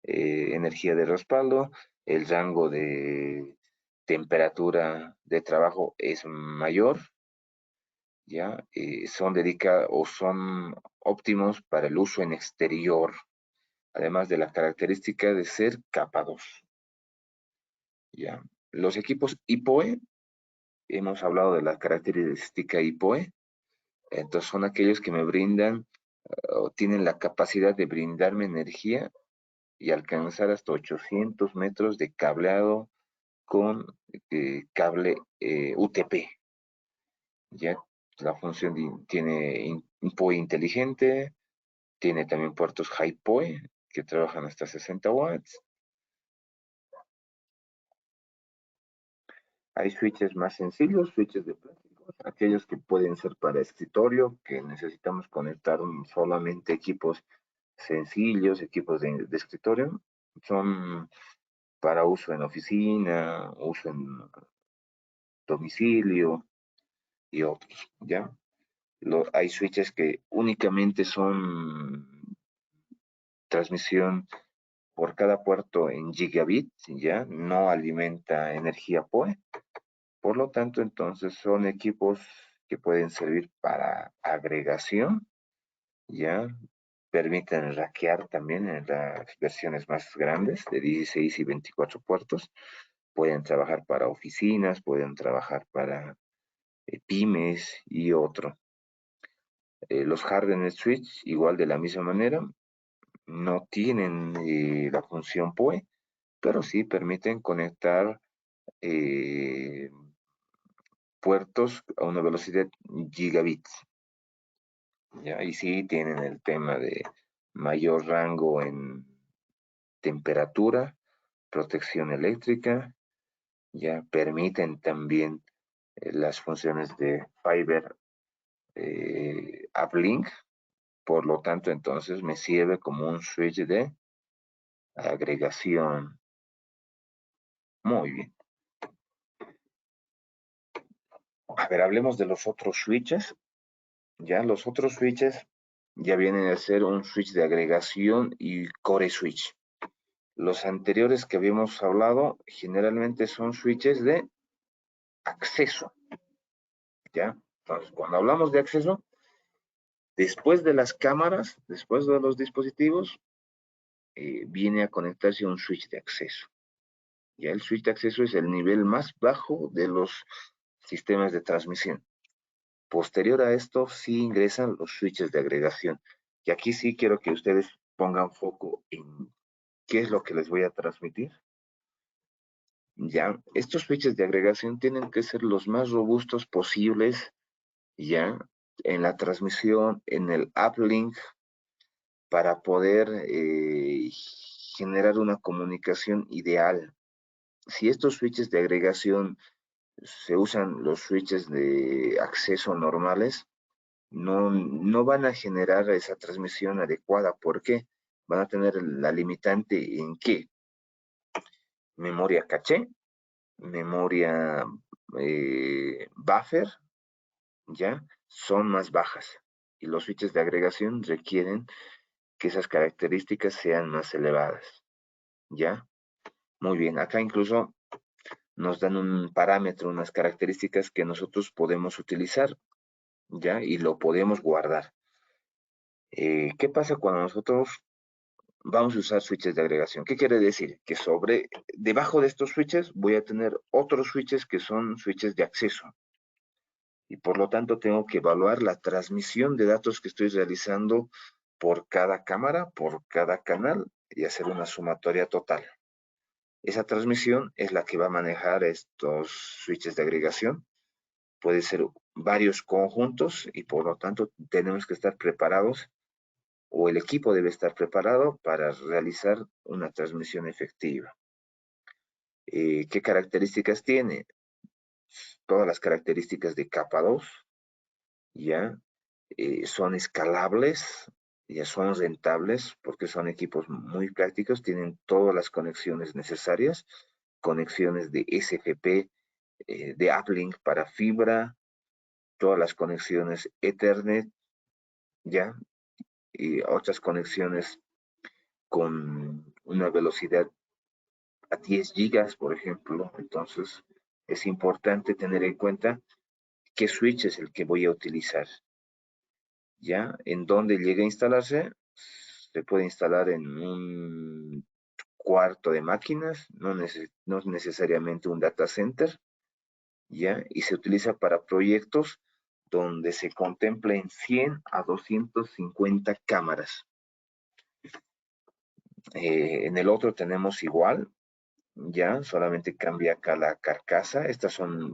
energía de respaldo, el rango de temperatura de trabajo es mayor, ya son dedicados o son óptimos para el uso en exterior, además de la característica de ser capa 2, ya. Los equipos IPOE, hemos hablado de la característica IPOE, entonces son aquellos que me brindan o tienen la capacidad de brindarme energía y alcanzar hasta 800 metros de cableado con cable UTP. Ya la función tiene un POE inteligente, tiene también puertos high POE que trabajan hasta 60 watts. Hay switches más sencillos, switches de plástico, aquellos que pueden ser para escritorio, que necesitamos conectar solamente equipos sencillos, equipos de escritorio. Son para uso en oficina, uso en domicilio y otros, ¿ya? Hay switches que únicamente son transmisión por cada puerto en gigabit, ¿ya? No alimenta energía PoE. Por lo tanto, entonces son equipos que pueden servir para agregación, ¿ya? Permiten rackear también en las versiones más grandes de 16 y 24 puertos. Pueden trabajar para oficinas, pueden trabajar para pymes y otro. Los hardened switch, igual de la misma manera, no tienen la función PoE, pero sí permiten conectar eh, puertos a una velocidad gigabits. ¿Ya? Y sí tienen el tema de mayor rango en temperatura, protección eléctrica, ya permiten también las funciones de Fiber Uplink, por lo tanto entonces me sirve como un switch de agregación. Muy bien. A ver, hablemos de los otros switches. Ya los otros switches ya vienen a ser un switch de agregación y core switch. Los anteriores que habíamos hablado generalmente son switches de acceso. ¿Ya? Entonces, cuando hablamos de acceso, después de las cámaras, después de los dispositivos, viene a conectarse un switch de acceso. Ya el switch de acceso es el nivel más bajo de los sistemas de transmisión. Posterior a esto, sí ingresan los switches de agregación. Y aquí sí quiero que ustedes pongan foco en qué es lo que les voy a transmitir. Ya, estos switches de agregación tienen que ser los más robustos posibles, ya, en la transmisión, en el uplink, para poder generar una comunicación ideal. Si estos switches de agregación se usan los switches de acceso normales, no van a generar esa transmisión adecuada. ¿Por qué? Van a tener la limitante en qué? Memoria caché, memoria buffer, ¿ya? Son más bajas. Y los switches de agregación requieren que esas características sean más elevadas, ¿ya? Muy bien, acá incluso nos dan un parámetro, unas características que nosotros podemos utilizar. ¿ya? Y lo podemos guardar. ¿Qué pasa cuando nosotros vamos a usar switches de agregación? ¿Qué quiere decir? Que debajo de estos switches voy a tener otros switches que son switches de acceso. Y por lo tanto tengo que evaluar la transmisión de datos que estoy realizando por cada cámara, por cada canal y hacer una sumatoria total. Esa transmisión es la que va a manejar estos switches de agregación. Puede ser varios conjuntos y por lo tanto tenemos que estar preparados o el equipo debe estar preparado para realizar una transmisión efectiva. ¿Qué características tiene? Todas las características de capa 2, ¿ya? Son escalables, ya son rentables porque son equipos muy prácticos, tienen todas las conexiones necesarias, conexiones de SFP, de uplink para fibra, todas las conexiones Ethernet, ¿ya? Y otras conexiones con una velocidad a 10 gigas, por ejemplo. Entonces, es importante tener en cuenta qué switch es el que voy a utilizar. ¿Ya? En donde llegue a instalarse, se puede instalar en un cuarto de máquinas, no necesariamente un data center, ¿ya? Y se utiliza para proyectos donde se contemplen 100 a 250 cámaras. En el otro tenemos igual, ya, solamente cambia acá la carcasa.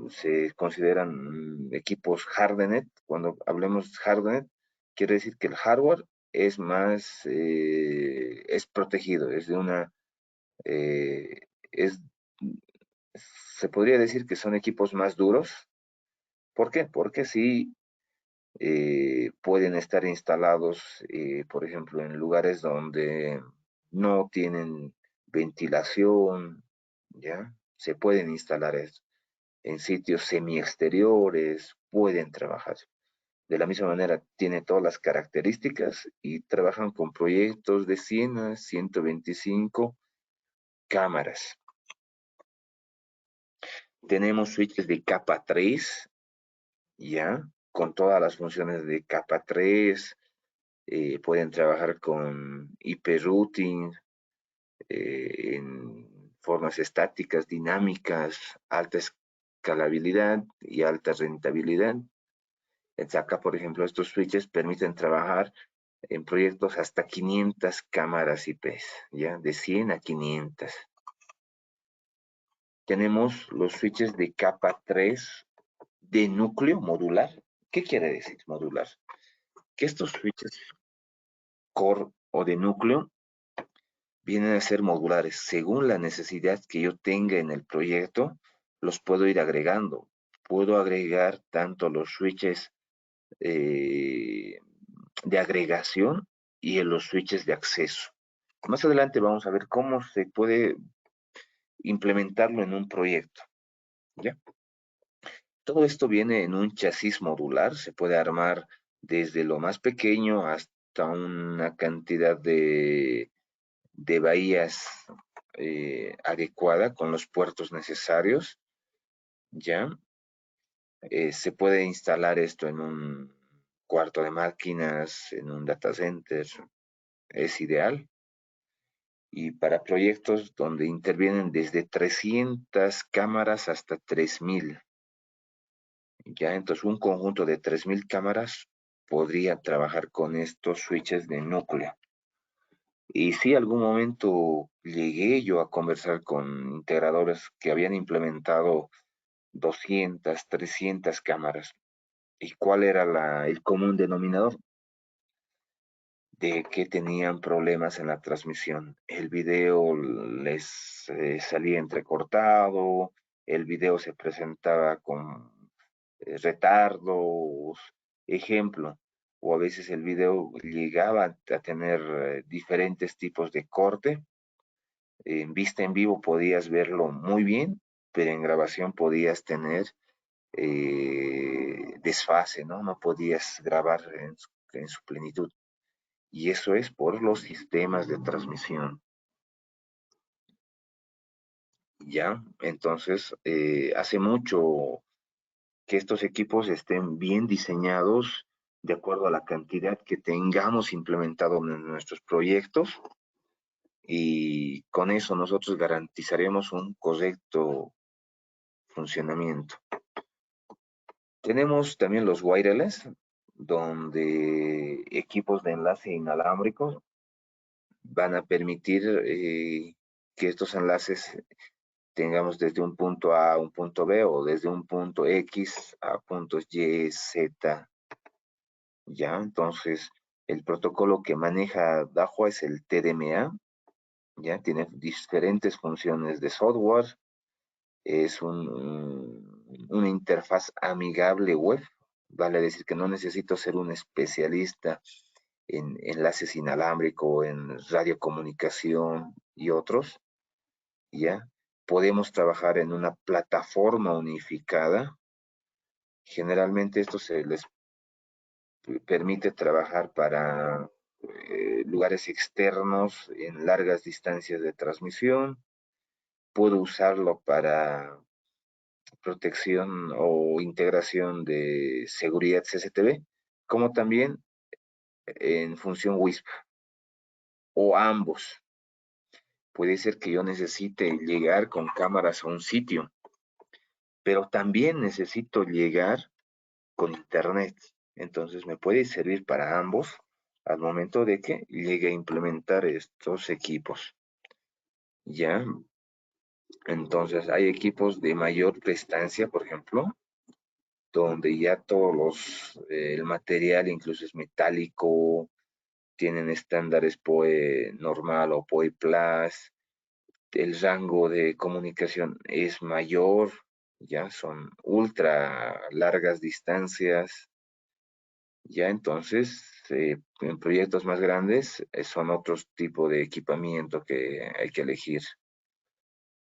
Se consideran equipos hardened. Cuando hablemos hardened, quiere decir que el hardware es protegido, eh, es, se podría decir que son equipos más duros. ¿Por qué? Porque sí pueden estar instalados, por ejemplo, en lugares donde no tienen ventilación, ¿ya? Se pueden instalar en sitios semi-exteriores, pueden trabajar. De la misma manera, tiene todas las características y trabajan con proyectos de 100 a 125 cámaras. Tenemos switches de capa 3, ¿ya? Con todas las funciones de capa 3, pueden trabajar con IP routing en formas estáticas, dinámicas, alta escalabilidad y alta rentabilidad. Acá, por ejemplo, estos switches permiten trabajar en proyectos hasta 500 cámaras IP, ¿ya? De 100 a 500. Tenemos los switches de capa 3 de núcleo modular. ¿Qué quiere decir modular? Que estos switches core o de núcleo vienen a ser modulares. Según la necesidad que yo tenga en el proyecto, los puedo ir agregando. Puedo agregar tanto los switches eh, de agregación y en los switches de acceso. Más adelante vamos a ver cómo se puede implementarlo en un proyecto. ¿Ya? Todo esto viene en un chasis modular, se puede armar desde lo más pequeño hasta una cantidad de bahías adecuada con los puertos necesarios, ¿ya? Se puede instalar esto en un cuarto de máquinas, en un data center, es ideal. Y para proyectos donde intervienen desde 300 cámaras hasta 3000, ¿ya? Entonces un conjunto de 3000 cámaras podría trabajar con estos switches de núcleo. Y sí, algún momento llegué yo a conversar con integradores que habían implementado 200, 300 cámaras. ¿Y cuál era el común denominador? De que tenían problemas en la transmisión. El video les salía entrecortado, el video se presentaba con retardos, ejemplo, o a veces el video llegaba a tener diferentes tipos de corte. En vista en vivo podías verlo muy bien, pero en grabación podías tener desfase, ¿no? No podías grabar en su plenitud. Y eso es por los sistemas de transmisión. ¿Ya? Entonces, hace mucho que estos equipos estén bien diseñados de acuerdo a la cantidad que tengamos implementado en nuestros proyectos, y con eso nosotros garantizaremos un correcto funcionamiento. Tenemos también los wireless, donde equipos de enlace inalámbricos van a permitir que estos enlaces tengamos desde un punto A a un punto B, o desde un punto X a puntos Y, Z, ¿ya? Entonces, el protocolo que maneja Dahua es el TDMA, ¿ya? Tiene diferentes funciones de software, es una interfaz amigable web, vale decir que no necesito ser un especialista en enlaces inalámbricos, en radiocomunicación y otros, ¿ya? Podemos trabajar en una plataforma unificada. Generalmente esto se les permite trabajar para lugares externos en largas distancias de transmisión. Puedo usarlo para protección o integración de seguridad CCTV, como también en función WISP, o ambos. Puede ser que yo necesite llegar con cámaras a un sitio, pero también necesito llegar con internet. Entonces me puede servir para ambos al momento de que llegue a implementar estos equipos. ¿Ya? Entonces hay equipos de mayor prestancia, por ejemplo, donde ya el material incluso es metálico, tienen estándares POE normal o POE Plus, el rango de comunicación es mayor, ya son ultra largas distancias, ya entonces en proyectos más grandes son otros tipos de equipamiento que hay que elegir.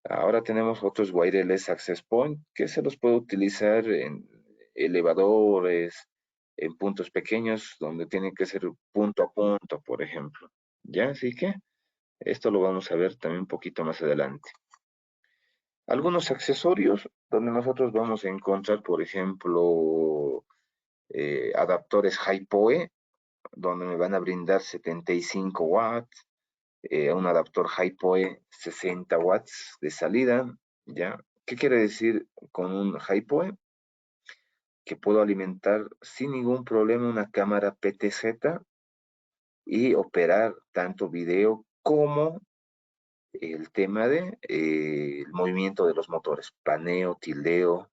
Ahora tenemos otros wireless access point que se los puede utilizar en elevadores, en puntos pequeños donde tiene que ser punto a punto, por ejemplo. ¿Ya? Así que esto lo vamos a ver también un poquito más adelante. Algunos accesorios donde nosotros vamos a encontrar, por ejemplo, adaptores HiPoE, donde me van a brindar 75 watts, un adaptor HiPoE 60 watts de salida, ¿ya? ¿Qué quiere decir con un HiPoE? Que puedo alimentar sin ningún problema una cámara PTZ y operar tanto video como el tema de el movimiento de los motores, paneo, tildeo,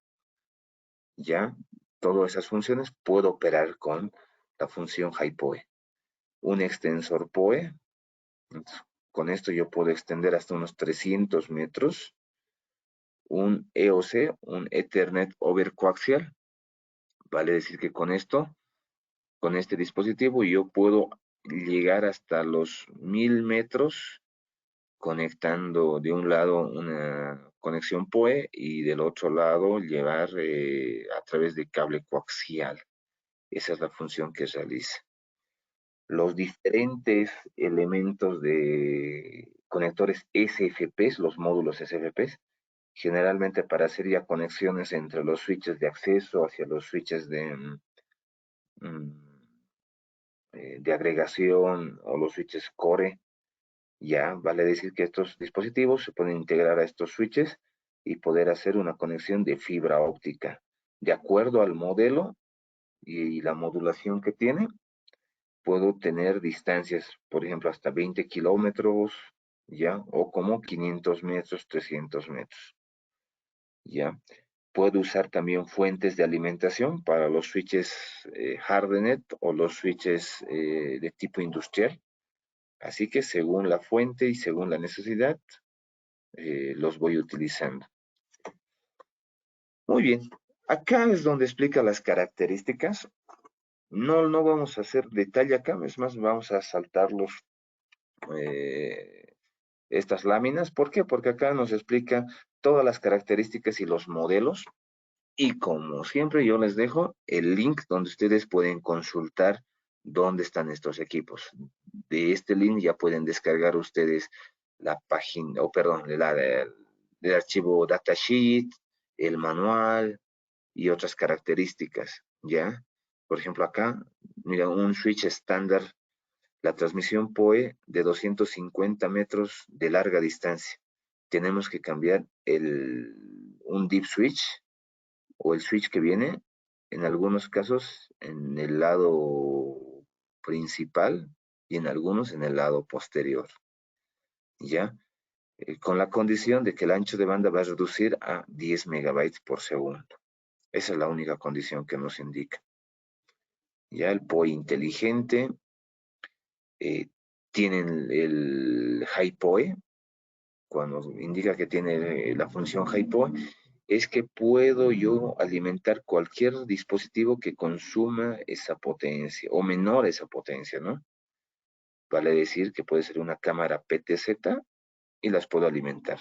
¿ya? Todas esas funciones puedo operar con la función HiPoE. Un extensor PoE, con esto yo puedo extender hasta unos 300 metros. Un EOC, un Ethernet over coaxial, vale decir que con esto, con este dispositivo, yo puedo llegar hasta los 1000 metros conectando de un lado una conexión PoE y del otro lado llevar a través de cable coaxial. Esa es la función que realiza. Los diferentes elementos de conectores SFPs, los módulos SFPs, generalmente para hacer ya conexiones entre los switches de acceso hacia los switches mm, de agregación o los switches core, ya vale decir que estos dispositivos se pueden integrar a estos switches y poder hacer una conexión de fibra óptica. De acuerdo al modelo y la modulación que tiene, puedo tener distancias, por ejemplo, hasta 20 kilómetros, ya, o como 500 metros, 300 metros, ya. Puedo usar también fuentes de alimentación para los switches Hardenet o los switches de tipo industrial. Así que según la fuente y según la necesidad, los voy utilizando. Muy bien. Acá es donde explica las características. No vamos a hacer detalle acá, es más, vamos a saltarlos estas láminas. ¿Por qué? Porque acá nos explica todas las características y los modelos. Y como siempre yo les dejo el link donde ustedes pueden consultar dónde están estos equipos. De este link ya pueden descargar ustedes la página, o perdón, el archivo datasheet, el manual y otras características, ¿ya? Por ejemplo, acá, mira, un switch estándar, la transmisión PoE de 250 metros de larga distancia. Tenemos que cambiar un deep switch o el switch que viene, en algunos casos, en el lado principal y en algunos en el lado posterior, ¿ya? Con la condición de que el ancho de banda va a reducir a 10 megabytes por segundo. Esa es la única condición que nos indica. Ya el POE inteligente tiene el high POE. Cuando indica que tiene la función high POE, es que puedo yo alimentar cualquier dispositivo que consuma esa potencia o menor esa potencia, ¿no? Vale decir que puede ser una cámara PTZ y las puedo alimentar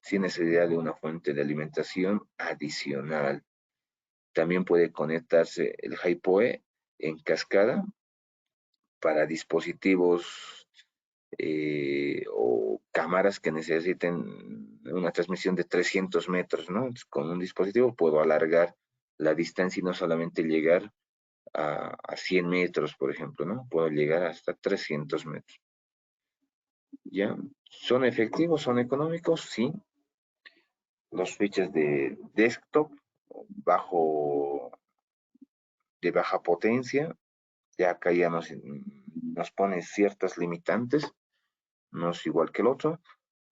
sin necesidad de una fuente de alimentación adicional. También puede conectarse el HiPoE en cascada para dispositivos o cámaras que necesiten una transmisión de 300 metros, ¿no? Entonces, con un dispositivo puedo alargar la distancia y no solamente llegar a 100 metros, por ejemplo, ¿no? Puedo llegar hasta 300 metros. ¿Ya? ¿Son efectivos? ¿Son económicos? Sí. Los switches de desktop bajo, de baja potencia, ya acá ya nos pone ciertas limitantes, no es igual que el otro.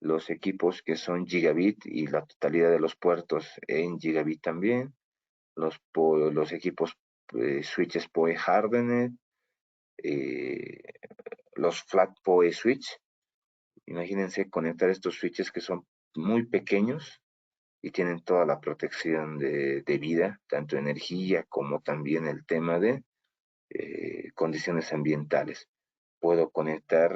Los equipos que son gigabit y la totalidad de los puertos en gigabit también. Los equipos switches PoE hardened, eh, los flat PoE switch. Imagínense conectar estos switches que son muy pequeños y tienen toda la protección de vida, tanto energía como también el tema de condiciones ambientales. Puedo conectar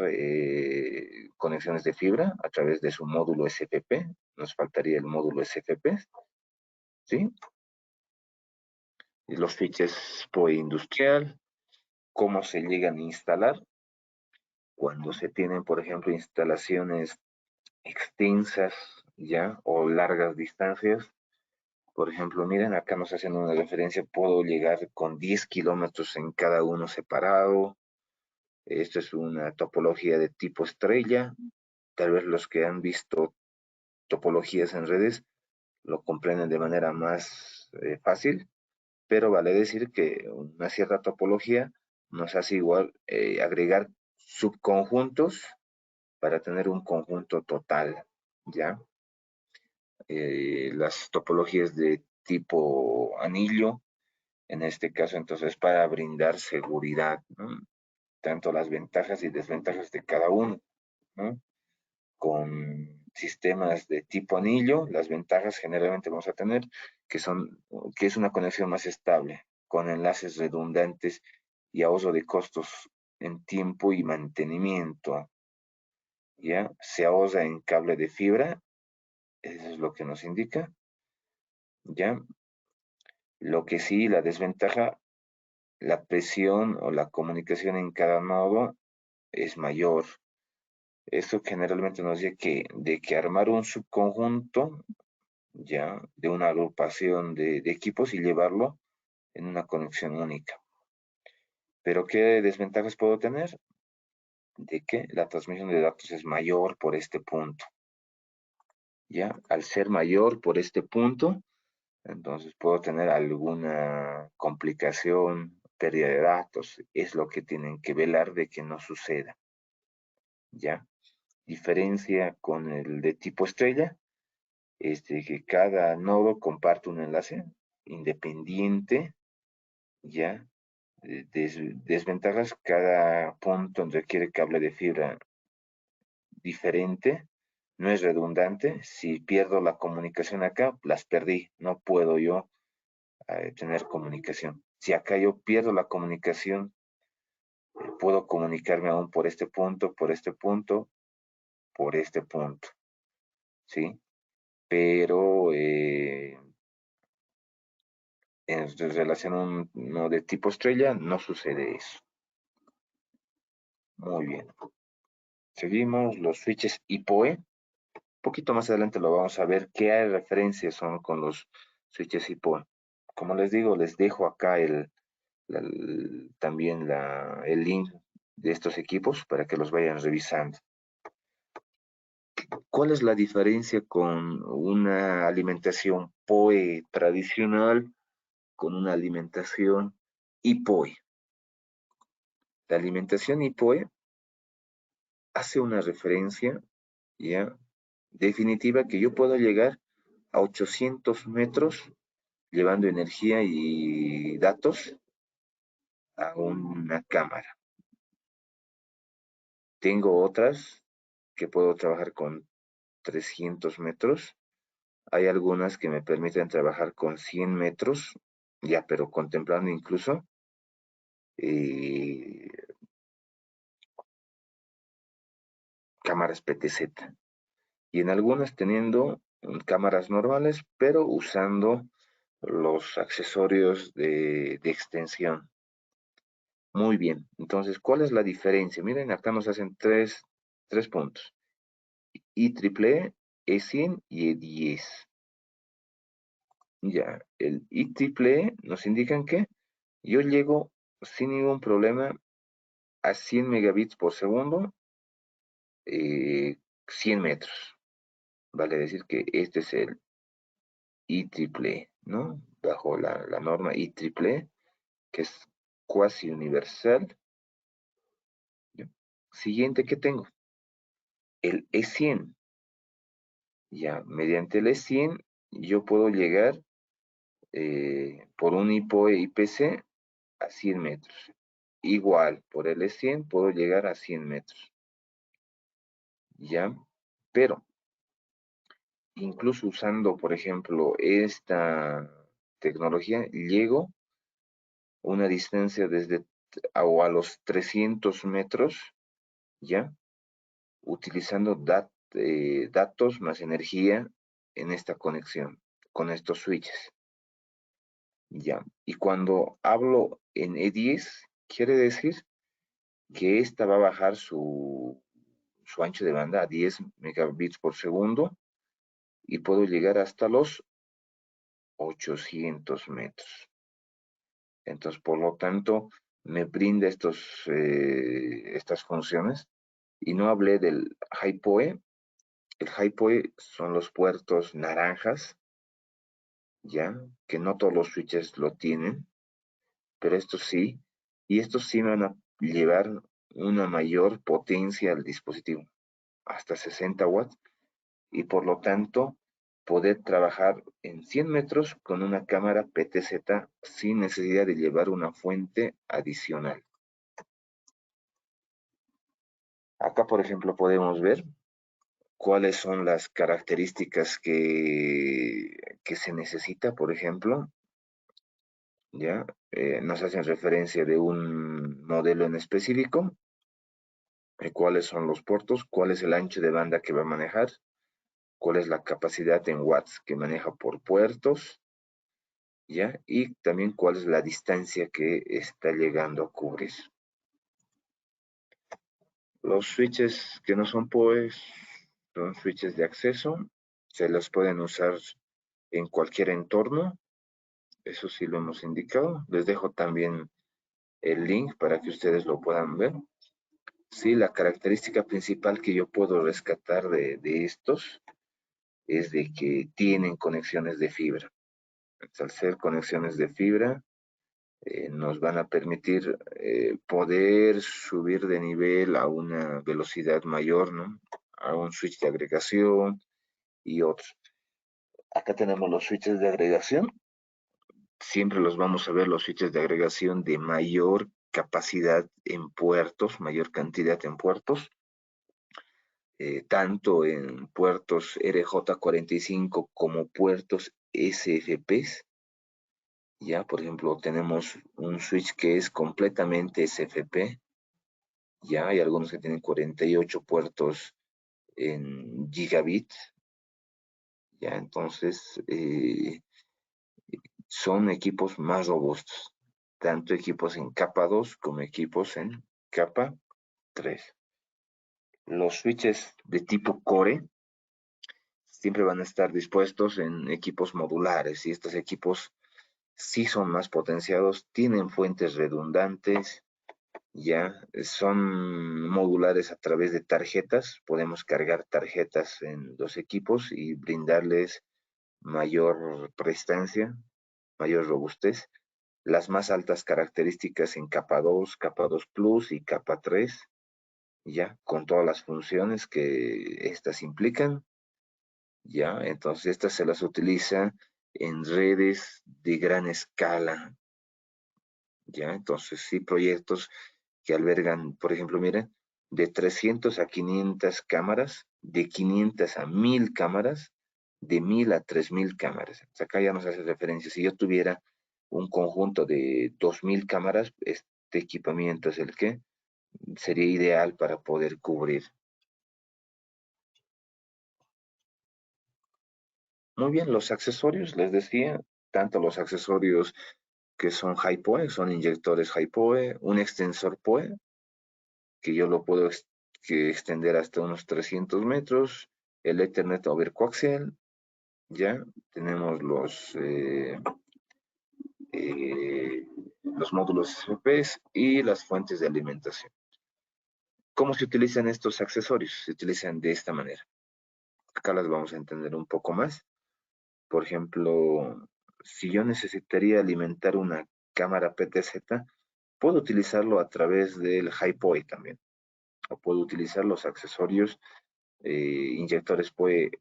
conexiones de fibra a través de su módulo SFP. Nos faltaría el módulo SFP, ¿sí? Y los switches PoE industrial, cómo se llegan a instalar cuando se tienen, por ejemplo, instalaciones extensas, ¿ya? O largas distancias. Por ejemplo, miren, acá nos hacen una referencia, puedo llegar con 10 kilómetros en cada uno separado. Esto es una topología de tipo estrella. Tal vez los que han visto topologías en redes lo comprenden de manera más fácil, pero vale decir que una cierta topología nos hace igual agregar subconjuntos para tener un conjunto total, ¿ya? Las topologías de tipo anillo, en este caso entonces para brindar seguridad, ¿no? Tanto las ventajas y desventajas de cada uno, ¿no? Con sistemas de tipo anillo, las ventajas generalmente vamos a tener que es una conexión más estable, con enlaces redundantes y ahorro de costos en tiempo y mantenimiento, ¿ya? Se ahorra en cable de fibra, eso es lo que nos indica, ¿ya? Lo que sí, la desventaja, la presión o la comunicación en cada nodo es mayor. Esto generalmente nos dice de que armar un subconjunto ya de una agrupación de equipos y llevarlo en una conexión única. Pero ¿qué desventajas puedo tener? De que la transmisión de datos es mayor por este punto. Ya, al ser mayor por este punto, entonces puedo tener alguna complicación, pérdida de datos. Es lo que tienen que velar de que no suceda. ¿Ya? Diferencia con el de tipo estrella, es de que cada nodo comparte un enlace independiente, ¿ya? Desventajas, cada punto requiere cable de fibra diferente, no es redundante. Si pierdo la comunicación acá, las perdí, no puedo yo tener comunicación. Si acá yo pierdo la comunicación, puedo comunicarme aún por este punto, por este punto, por este punto, ¿sí? Pero en relación a uno de tipo estrella no sucede eso. Muy bien. Seguimos los switches IPOE. Un poquito más adelante lo vamos a ver qué hay referencias son con los switches IPOE. como les digo, les dejo acá también el link de estos equipos para que los vayan revisando. ¿Cuál es la diferencia con una alimentación POE tradicional con una alimentación IPOE? La alimentación IPOE hace una referencia ya definitiva que yo puedo llegar a 800 metros llevando energía y datos a una cámara. Tengo otras que puedo trabajar con 300 metros. Hay algunas que me permiten trabajar con 100 metros, ya, pero contemplando incluso eh, cámaras PTZ. Y en algunas teniendo cámaras normales, pero usando los accesorios de extensión. Muy bien, entonces, ¿cuál es la diferencia? Miren, acá nos hacen tres puntos. IEEE, E100 y E10. Ya, el IEEE nos indican que yo llego sin ningún problema a 100 megabits por segundo, 100 metros. Vale decir que este es el IEEE, ¿no? Bajo la norma IEEE, que es cuasi universal. ¿Ya? Siguiente que tengo, el E100. Ya, mediante el E100 yo puedo llegar por un IPOE IPC a 100 metros. Igual, por el E100 puedo llegar a 100 metros. ¿Ya? Pero, incluso usando, por ejemplo, esta tecnología, llego a una distancia desde o a los 300 metros, ¿ya? Utilizando datos más energía en esta conexión, con estos switches. Ya. Y cuando hablo en E10, quiere decir que esta va a bajar su ancho de banda a 10 megabits por segundo y puedo llegar hasta los 800 metros. Entonces, por lo tanto, me brinda estas funciones. Y no hablé del HiPoE. El HiPoE son los puertos naranjas, ya, que no todos los switches lo tienen, pero estos sí, y estos sí me van a llevar una mayor potencia al dispositivo, hasta 60 watts, y por lo tanto poder trabajar en 100 metros con una cámara PTZ sin necesidad de llevar una fuente adicional. Acá, por ejemplo, podemos ver cuáles son las características que se necesita, por ejemplo, ¿ya? Nos hacen referencia de un modelo en específico, cuáles son los puertos, cuál es el ancho de banda que va a manejar, cuál es la capacidad en watts que maneja por puertos, ¿ya? Y también cuál es la distancia que está llegando a cubrir. Los switches que no son POE son switches de acceso, se los pueden usar en cualquier entorno, eso sí lo hemos indicado. Les dejo también el link para que ustedes lo puedan ver. Sí, la característica principal que yo puedo rescatar de estos es de que tienen conexiones de fibra. Al ser conexiones de fibra, nos van a permitir poder subir de nivel a una velocidad mayor, ¿no? A un switch de agregación y otros. Acá tenemos los switches de agregación. Siempre los vamos a ver los switches de agregación de mayor capacidad en puertos, mayor cantidad en puertos, tanto en puertos RJ45 como puertos SFPs. Ya, por ejemplo, tenemos un switch que es completamente SFP. Ya hay algunos que tienen 48 puertos en gigabit. Ya, entonces son equipos más robustos, tanto equipos en capa 2 como equipos en capa 3. Los switches de tipo Core siempre van a estar dispuestos en equipos modulares y estos equipos sí son más potenciados, tienen fuentes redundantes, ya son modulares a través de tarjetas. Podemos cargar tarjetas en los equipos y brindarles mayor prestancia, mayor robustez. Las más altas características en capa 2, capa 2 Plus y capa 3, ya con todas las funciones que estas implican, ya. Entonces estas se las utiliza en redes de gran escala, ya. Entonces sí, proyectos que albergan, por ejemplo, miren, de 300 a 500 cámaras, de 500 a 1000 cámaras, de 1000 a 3000 cámaras. O sea, acá ya nos hace referencia. Si yo tuviera un conjunto de 2000 cámaras, este equipamiento es el que sería ideal para poder cubrir. Muy bien, los accesorios, les decía, tanto los accesorios que son HiPoE, son inyectores HiPoE, un extensor PoE, que yo lo puedo que extender hasta unos 300 metros, el Ethernet over coaxial, ya tenemos los módulos FPS y las fuentes de alimentación. ¿Cómo se utilizan estos accesorios? Se utilizan de esta manera. Acá las vamos a entender un poco más. Por ejemplo, si yo necesitaría alimentar una cámara PTZ, puedo utilizarlo a través del HiPoE también. O puedo utilizar los accesorios inyectores PoE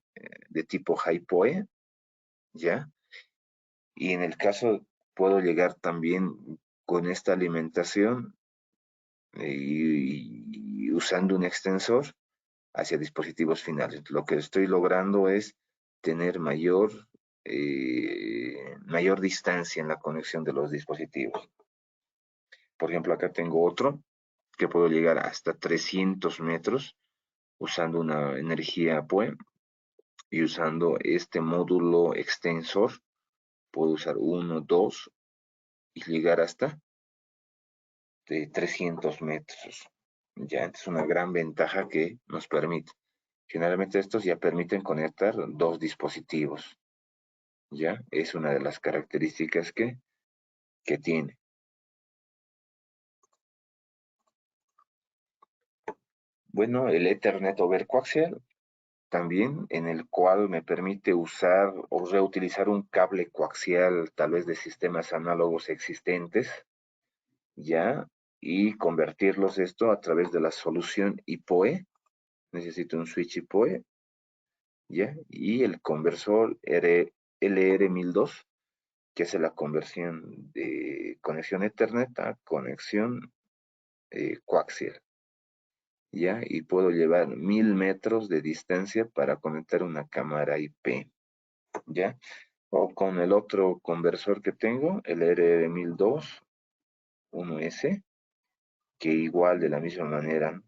de tipo HiPoE, ¿ya? Y en el caso puedo llegar también con esta alimentación y usando un extensor hacia dispositivos finales. Lo que estoy logrando es tener mayor distancia en la conexión de los dispositivos. Por ejemplo, acá tengo otro que puedo llegar hasta 300 metros usando una energía PoE y usando este módulo extensor. Puedo usar uno, dos y llegar hasta de 300 metros. Ya, es una gran ventaja que nos permite. Generalmente estos ya permiten conectar dos dispositivos. Ya, es una de las características que tiene. Bueno, el Ethernet over coaxial también, en el cual me permite usar o reutilizar un cable coaxial, tal vez de sistemas análogos existentes, ya, y convertirlos esto a través de la solución IPOE. Necesito un switch IPOE, ya, y el conversor LR1002, que hace la conversión de conexión Ethernet a conexión coaxial, ya, y puedo llevar 1000 metros de distancia para conectar una cámara IP, ya. O con el otro conversor que tengo, el RR1002, 1S, que igual de la misma manera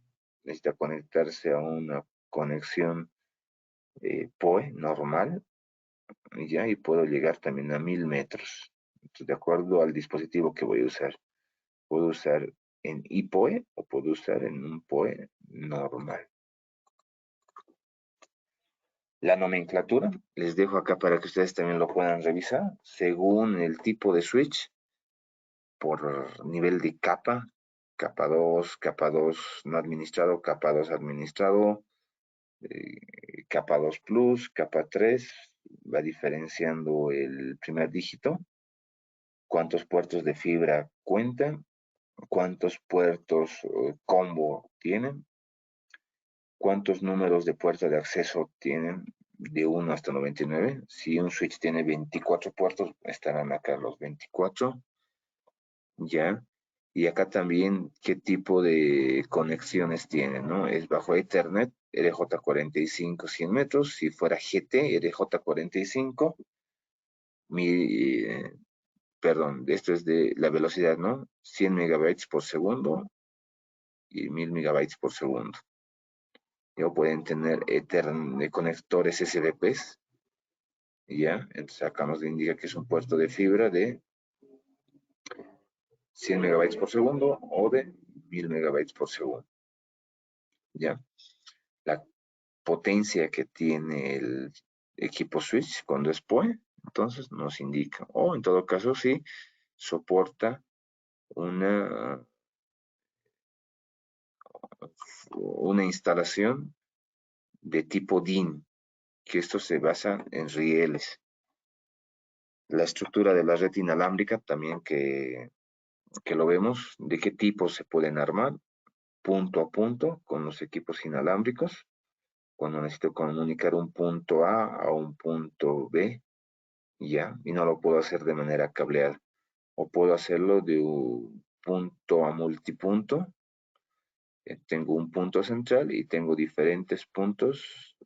necesita conectarse a una conexión PoE normal, ya, y puedo llegar también a 1000 metros. Entonces, de acuerdo al dispositivo que voy a usar. Puedo usar en iPoE o puedo usar en un PoE normal. La nomenclatura, les dejo acá para que ustedes también lo puedan revisar, según el tipo de switch, por nivel de capa 2 no administrado, capa 2 administrado, capa 2 Plus, capa 3, va diferenciando el primer dígito, cuántos puertos de fibra cuentan, cuántos puertos combo tienen, cuántos números de puerta de acceso tienen de 1 hasta 99. Si un switch tiene 24 puertos, estarán acá los 24, ¿ya? Y acá también qué tipo de conexiones tienen, ¿no? Es bajo Ethernet, RJ45 100 metros. Si fuera GT, RJ45, perdón, esto es de la velocidad, ¿no? 100 megabytes por segundo y 1000 megabytes por segundo. O pueden tener conectores SDPs, ¿ya? Entonces acá nos indica que es un puerto de fibra de 100 megabytes por segundo o de 1000 megabytes por segundo, ¿ya? La potencia que tiene el equipo switch cuando es PoE Entonces nos indica, o en todo caso sí, soporta una, una instalación de tipo DIN, que esto se basa en rieles. La estructura de la red inalámbrica también que lo vemos, de qué tipo se pueden armar, punto a punto con los equipos inalámbricos, cuando necesito comunicar un punto a un punto B, ya, y no lo puedo hacer de manera cableada, o puedo hacerlo de un punto a multipunto. Tengo un punto central y tengo diferentes puntos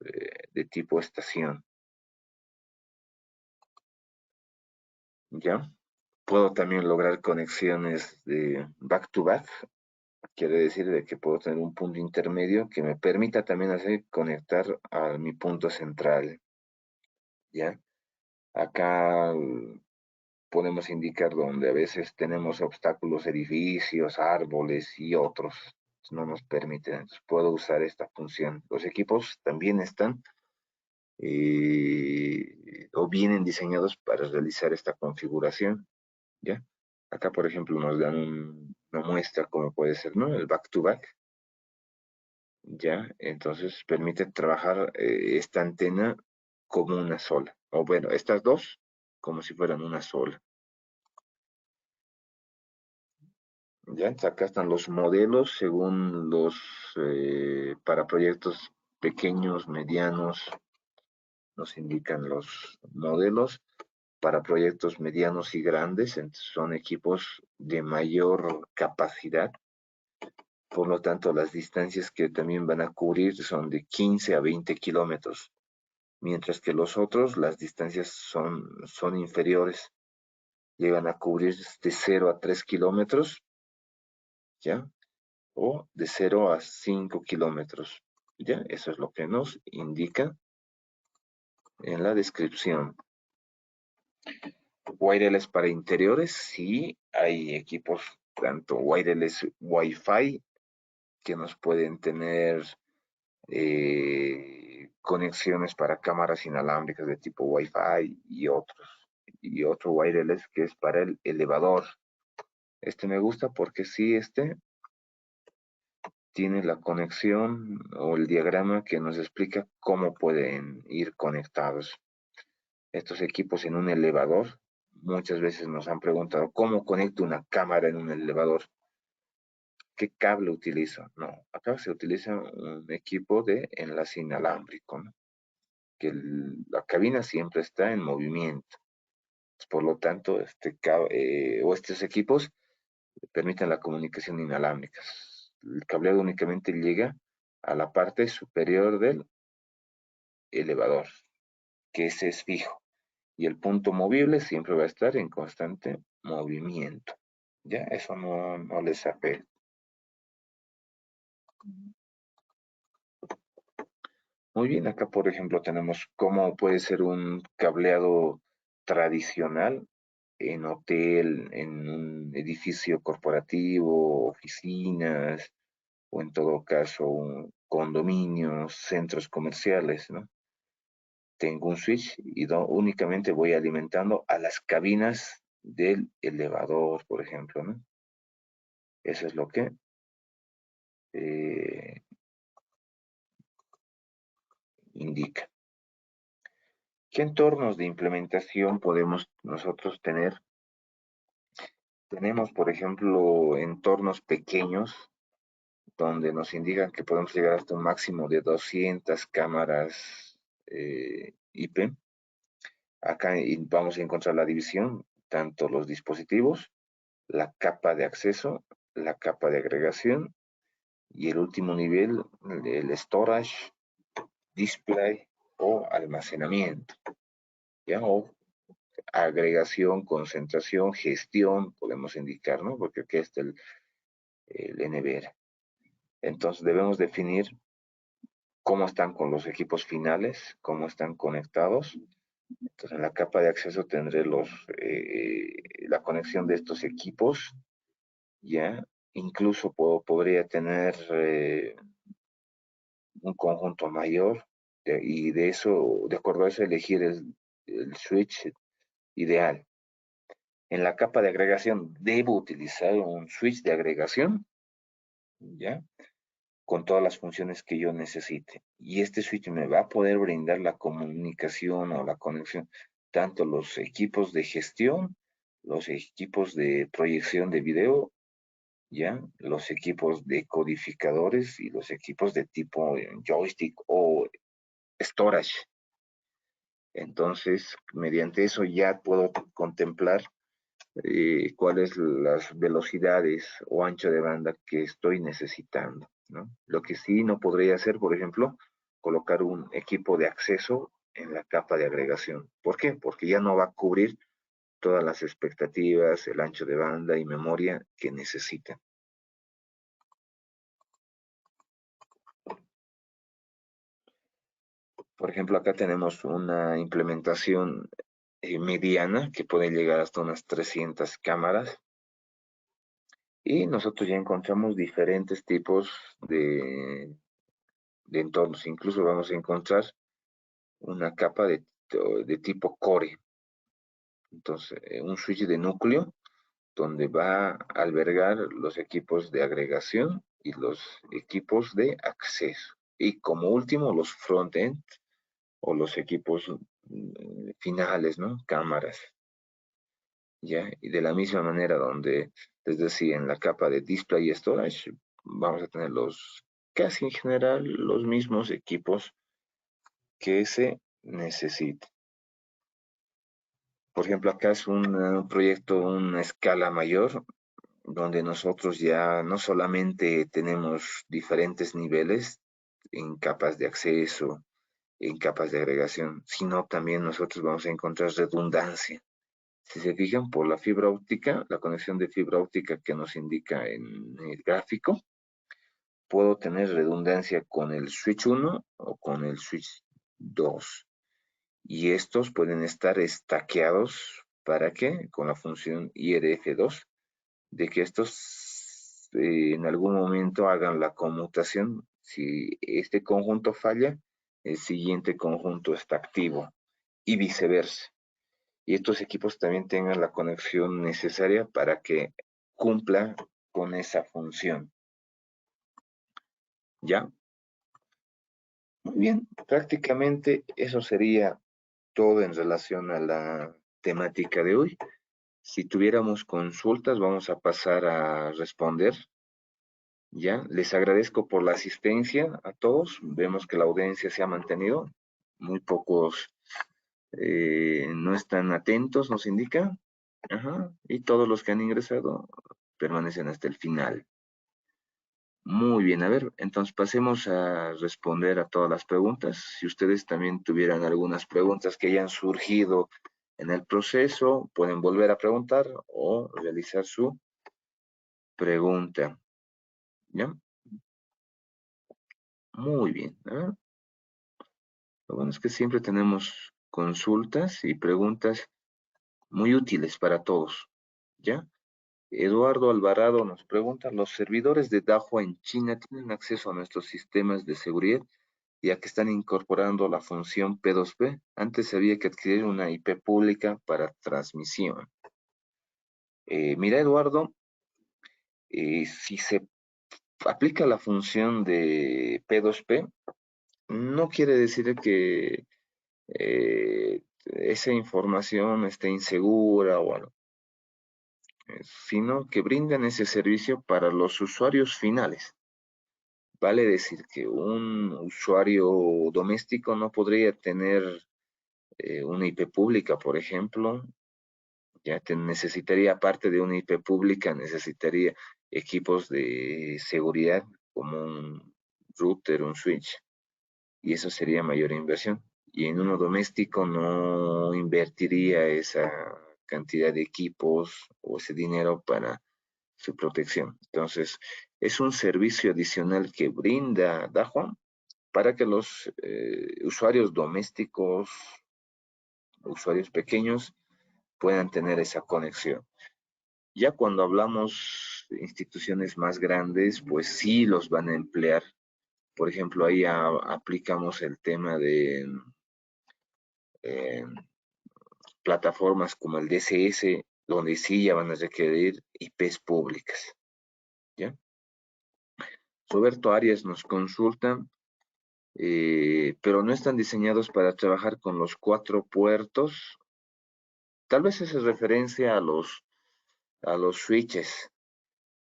de tipo estación, ¿ya? Puedo también lograr conexiones de back to back, quiere decir de que puedo tener un punto intermedio que me permita también hacer conectar a mi punto central, ¿ya? Acá podemos indicar donde a veces tenemos obstáculos, edificios, árboles y otros no nos permiten. Entonces puedo usar esta función. Los equipos también están o vienen diseñados para realizar esta configuración, ¿ya? Acá, por ejemplo, nos dan una muestra como puede ser, ¿no? El back-to-back, ¿ya? Entonces permite trabajar esta antena como una sola. O bueno, estas dos como si fueran una sola. Ya, acá están los modelos según para proyectos pequeños, medianos, nos indican los modelos. Para proyectos medianos y grandes, son equipos de mayor capacidad. Por lo tanto, las distancias que también van a cubrir son de 15 a 20 kilómetros, mientras que los otros, las distancias son inferiores. Llegan a cubrir de 0 a 3 kilómetros, ¿ya? O de 0 a 5 kilómetros. ¿Ya? Eso es lo que nos indica en la descripción. Wireless para interiores, sí, hay equipos tanto wireless Wi-Fi que nos pueden tener conexiones para cámaras inalámbricas de tipo Wi-Fi y otros. Y otro wireless que es para el elevador. Este me gusta porque sí, tiene la conexión o el diagrama que nos explica cómo pueden ir conectados estos equipos en un elevador. Muchas veces nos han preguntado cómo conecto una cámara en un elevador, qué cable utilizo. No, acá se utiliza un equipo de enlace inalámbrico, ¿no? Que la cabina siempre está en movimiento. Por lo tanto, estos equipos permiten la comunicación inalámbrica. El cableado únicamente llega a la parte superior del elevador, que ese es fijo. Y el punto movible siempre va a estar en constante movimiento. Ya, eso no les afecta. Muy bien, acá por ejemplo tenemos cómo puede ser un cableado tradicional en hotel, en un edificio corporativo, oficinas o en todo caso condominios, centros comerciales, ¿no? Tengo un switch y únicamente voy alimentando a las cabinas del elevador, por ejemplo, ¿no? Eso es lo que eh, indica. ¿Qué entornos de implementación podemos nosotros tener? Tenemos, por ejemplo, entornos pequeños donde nos indican que podemos llegar hasta un máximo de 200 cámaras IP. Acá vamos a encontrar la división, tanto los dispositivos, la capa de acceso, la capa de agregación y el último nivel, el storage, display o almacenamiento. ¿Ya? O agregación, concentración, gestión, podemos indicar, ¿no? Porque aquí está el NVR. Entonces debemos definir cómo están con los equipos finales, cómo están conectados. Entonces en la capa de acceso tendré la conexión de estos equipos, ¿ya? Incluso podría tener un conjunto mayor y de eso, de acuerdo a eso, elegir el switch ideal. En la capa de agregación debo utilizar un switch de agregación, ¿ya? Con todas las funciones que yo necesite. Y este switch me va a poder brindar la comunicación o la conexión, tanto los equipos de gestión, los equipos de proyección de video, ¿ya? Los equipos de codificadores y los equipos de tipo joystick o storage. Entonces, mediante eso ya puedo contemplar cuáles las velocidades o ancho de banda que estoy necesitando, ¿no? Lo que sí no podría hacer, por ejemplo, colocar un equipo de acceso en la capa de agregación. ¿Por qué? Porque ya no va a cubrir todas las expectativas, el ancho de banda y memoria que necesitan. Por ejemplo, acá tenemos una implementación mediana que puede llegar hasta unas 300 cámaras y nosotros ya encontramos diferentes tipos de entornos. Incluso vamos a encontrar una capa de tipo core. Entonces, un switch de núcleo donde va a albergar los equipos de agregación y los equipos de acceso. Y como último, los front-end o los equipos finales, ¿no? Cámaras. ¿Ya? Y de la misma manera donde, es decir, en la capa de display y storage, vamos a tener casi en general los mismos equipos que se necesita. Por ejemplo, acá es un proyecto, una escala mayor, donde nosotros ya no solamente tenemos diferentes niveles en capas de acceso, en capas de agregación, sino también nosotros vamos a encontrar redundancia. Si se fijan por la fibra óptica, la conexión de fibra óptica que nos indica en el gráfico, puedo tener redundancia con el switch 1 o con el switch 2. Y estos pueden estar estaqueados, ¿para qué? Con la función IRF2, de que estos en algún momento hagan la conmutación. Si este conjunto falla, el siguiente conjunto está activo y viceversa. Y estos equipos también tengan la conexión necesaria para que cumpla con esa función. ¿Ya? Muy bien, prácticamente eso sería todo en relación a la temática de hoy. Si tuviéramos consultas, vamos a pasar a responder. Ya, les agradezco por la asistencia a todos. Vemos que la audiencia se ha mantenido. Muy pocos no están atentos, nos indica. Ajá. Y todos los que han ingresado permanecen hasta el final. Muy bien, a ver, entonces pasemos a responder a todas las preguntas. Si ustedes también tuvieran algunas preguntas que hayan surgido en el proceso, pueden volver a preguntar o realizar su pregunta. ¿Ya? Muy bien. A ver, lo bueno es que siempre tenemos consultas y preguntas muy útiles para todos. ¿Ya? Eduardo Alvarado nos pregunta, ¿los servidores de Dahua en China tienen acceso a nuestros sistemas de seguridad, ya que están incorporando la función P2P? Antes había que adquirir una IP pública para transmisión. Mira, Eduardo, si se aplica la función de P2P, no quiere decir que esa información esté insegura o algo, sino que brindan ese servicio para los usuarios finales. Vale decir que un usuario doméstico no podría tener una IP pública, por ejemplo, ya necesitaría, aparte de una IP pública, necesitaría equipos de seguridad como un router, un switch, y eso sería mayor inversión. Y en uno doméstico no invertiría esa cantidad de equipos o ese dinero para su protección. Entonces, es un servicio adicional que brinda Dahua para que los usuarios domésticos, usuarios pequeños, puedan tener esa conexión. Ya cuando hablamos de instituciones más grandes, pues sí los van a emplear. Por ejemplo, ahí aplicamos el tema de plataformas como el DSS, donde sí ya van a requerir IPs públicas, ¿ya? Roberto Arias nos consulta, pero no están diseñados para trabajar con los 4 puertos. Tal vez es referencia a los switches.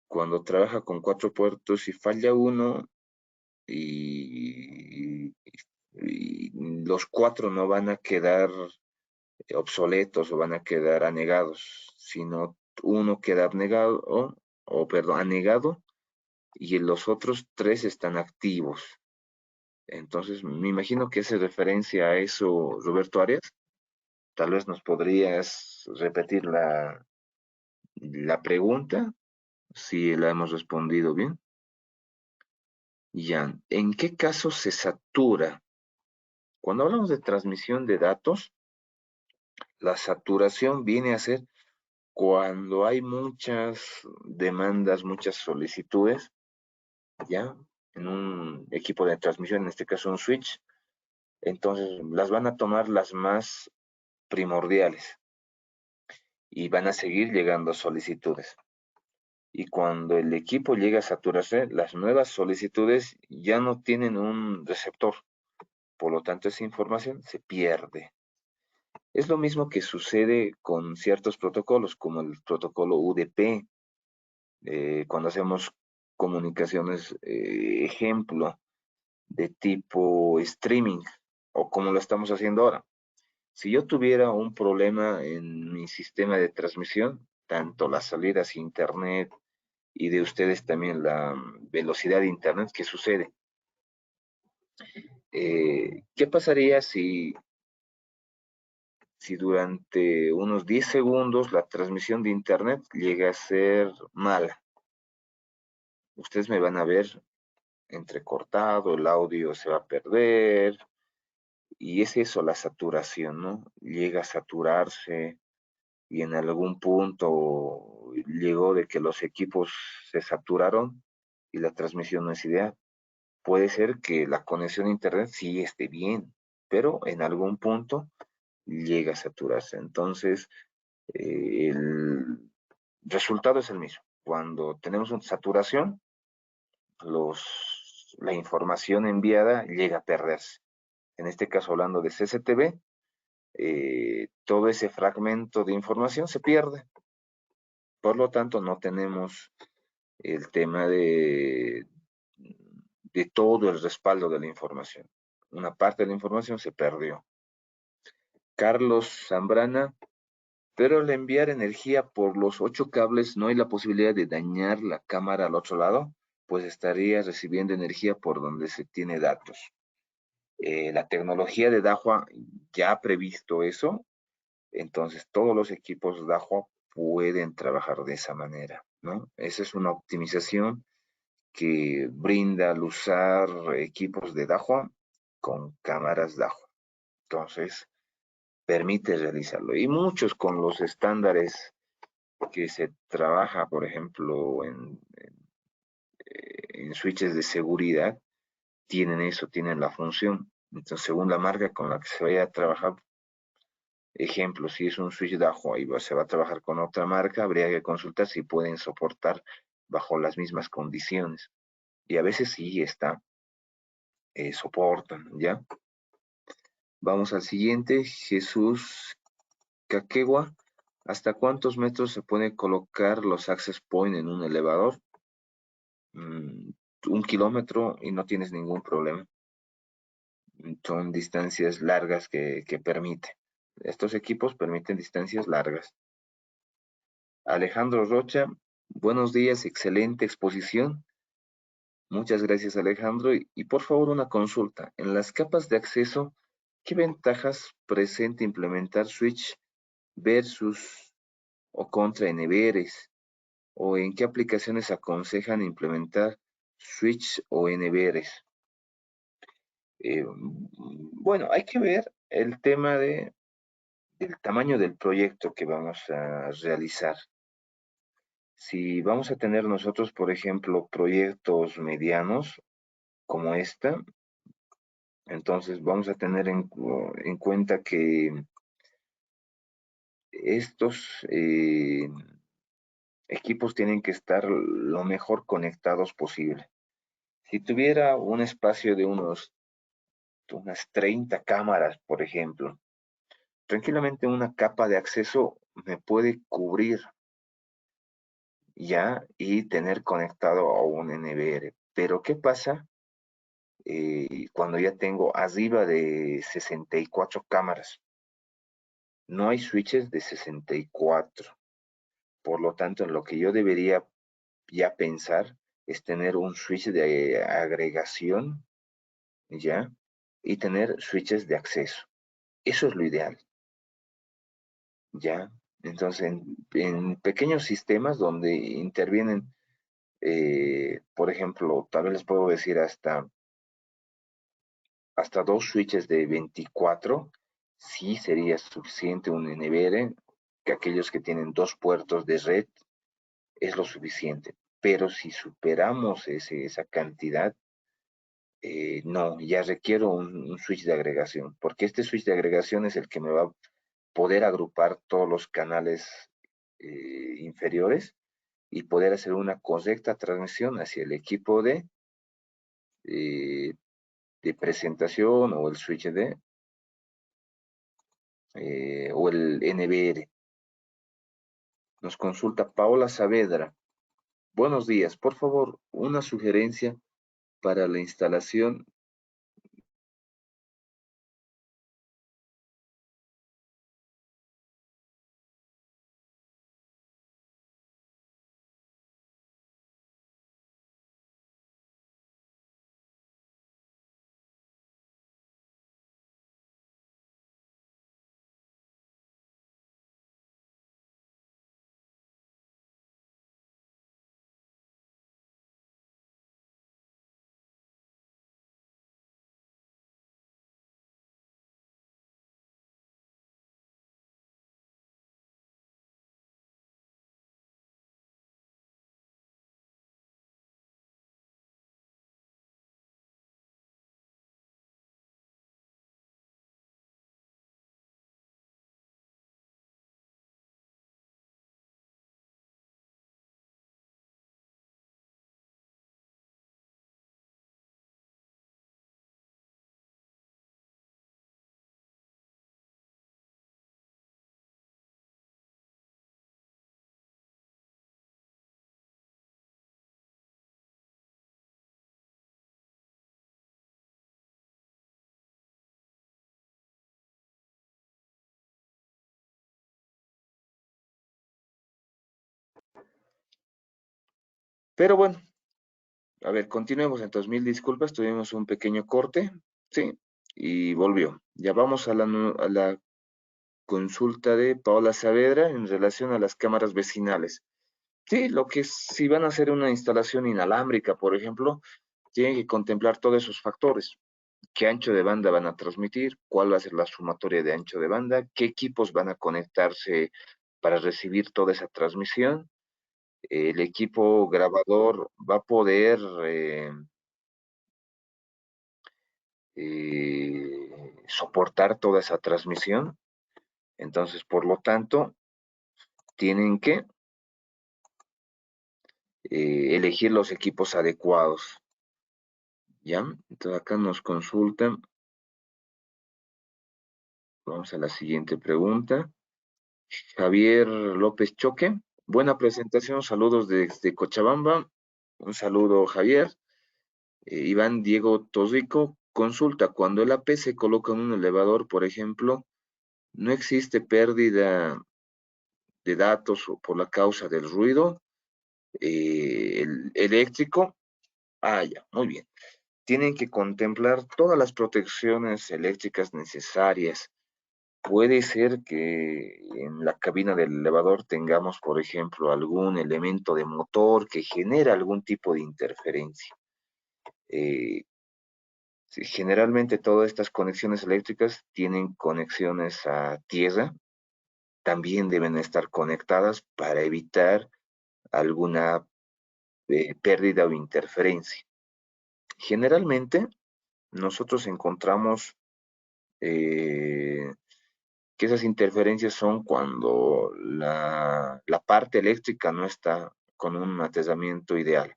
Cuando trabaja con 4 puertos y falla uno y los 4 no van a quedar obsoletos o van a quedar anegados, sino uno queda abnegado, perdón, anegado y los otros 3 están activos. Entonces, me imagino que hace referencia a eso, Roberto Arias. Tal vez nos podrías repetir la pregunta, si la hemos respondido bien. Ya, ¿en qué caso se satura? Cuando hablamos de transmisión de datos, la saturación viene a ser cuando hay muchas demandas, muchas solicitudes, ¿ya? En un equipo de transmisión, en este caso un switch, entonces las van a tomar las más primordiales y van a seguir llegando solicitudes. Y cuando el equipo llega a saturarse, las nuevas solicitudes ya no tienen un receptor, por lo tanto esa información se pierde. Es lo mismo que sucede con ciertos protocolos, como el protocolo UDP, cuando hacemos comunicaciones, ejemplo, de tipo streaming, o como lo estamos haciendo ahora. Si yo tuviera un problema en mi sistema de transmisión, tanto las salidas a internet y de ustedes también la velocidad de internet, ¿qué sucede? ¿Qué pasaría si durante unos 10 segundos la transmisión de internet llega a ser mala? Ustedes me van a ver entrecortado, el audio se va a perder, y es eso la saturación, ¿no? Llega a saturarse y en algún punto llegó de que los equipos se saturaron y la transmisión no es ideal. Puede ser que la conexión a internet sí esté bien, pero en algún punto llega a saturarse. Entonces, el resultado es el mismo. Cuando tenemos una saturación, la información enviada llega a perderse. En este caso, hablando de CCTV, todo ese fragmento de información se pierde. Por lo tanto, no tenemos el tema de todo el respaldo de la información. Una parte de la información se perdió. Carlos Zambrana, pero al enviar energía por los 8 cables no hay la posibilidad de dañar la cámara al otro lado, pues estaría recibiendo energía por donde se tiene datos. La tecnología de Dahua ya ha previsto eso, entonces todos los equipos Dahua pueden trabajar de esa manera, ¿no? Esa es una optimización que brinda al usar equipos de Dahua con cámaras Dahua. Entonces, permite realizarlo. Y muchos con los estándares que se trabaja, por ejemplo, en switches de seguridad, tienen eso, tienen la función. Entonces, según la marca con la que se vaya a trabajar, ejemplo, si es un switch Dahua y se va a trabajar con otra marca, habría que consultar si pueden soportar bajo las mismas condiciones. Y a veces sí soportan, ¿ya? Vamos al siguiente, Jesús Caquegua. ¿Hasta cuántos metros se puede colocar los access point en un elevador? 1 kilómetro y no tienes ningún problema. Son distancias largas que permite. Estos equipos permiten distancias largas. Alejandro Rocha, buenos días, excelente exposición. Muchas gracias, Alejandro. Y por favor, una consulta. En las capas de acceso, ¿qué ventajas presenta implementar switch versus o contra NVRs? ¿O en qué aplicaciones aconsejan implementar switch o NVRs? Bueno, hay que ver el tema del tamaño del proyecto que vamos a realizar. Si vamos a tener nosotros, por ejemplo, proyectos medianos como esta, entonces vamos a tener en cuenta que estos equipos tienen que estar lo mejor conectados posible. Si tuviera un espacio de unas 30 cámaras, por ejemplo, tranquilamente una capa de acceso me puede cubrir ya y tener conectado a un NVR. Pero ¿qué pasa cuando ya tengo arriba de 64 cámaras? No hay switches de 64. Por lo tanto, en lo que yo debería ya pensar es tener un switch de agregación, ¿ya? Y tener switches de acceso. Eso es lo ideal, ¿ya? Entonces, en pequeños sistemas donde intervienen, por ejemplo, tal vez les puedo decir hasta dos switches de 24, sí sería suficiente un NVR, que aquellos que tienen dos puertos de red es lo suficiente. Pero si superamos esa cantidad, no, ya requiero un switch de agregación, porque este switch de agregación es el que me va a poder agrupar todos los canales inferiores y poder hacer una correcta transmisión hacia el equipo eh, de presentación o el switch o el NBR. Nos consulta Paola Saavedra. Buenos días, por favor, una sugerencia para la instalación. Pero bueno, a ver, continuemos entonces. Mil disculpas, tuvimos un pequeño corte, sí, y volvió. Ya vamos a a la consulta de Paola Saavedra en relación a las cámaras vecinales. Sí, lo que si van a hacer una instalación inalámbrica, por ejemplo, tienen que contemplar todos esos factores. ¿Qué ancho de banda van a transmitir? ¿Cuál va a ser la sumatoria de ancho de banda? ¿Qué equipos van a conectarse para recibir toda esa transmisión? El equipo grabador va a poder soportar toda esa transmisión. Entonces, por lo tanto, tienen que elegir los equipos adecuados. ¿Ya? Entonces acá nos consultan. Vamos a la siguiente pregunta. Javier López Choque. Buena presentación. Saludos desde Cochabamba. Un saludo, Javier. Iván Diego Torrico. Consulta. Cuando el AP se coloca en un elevador, por ejemplo, no existe pérdida de datos o por la causa del ruido el eléctrico. Ah, ya, muy bien. Tienen que contemplar todas las protecciones eléctricas necesarias. Puede ser que en la cabina del elevador tengamos, por ejemplo, algún elemento de motor que genera algún tipo de interferencia. Eh, sí, generalmente todas estas conexiones eléctricas tienen conexiones a tierra, también deben estar conectadas para evitar alguna pérdida o interferencia. Generalmente nosotros encontramos eh, que esas interferencias son cuando la parte eléctrica no está con un atesamiento ideal.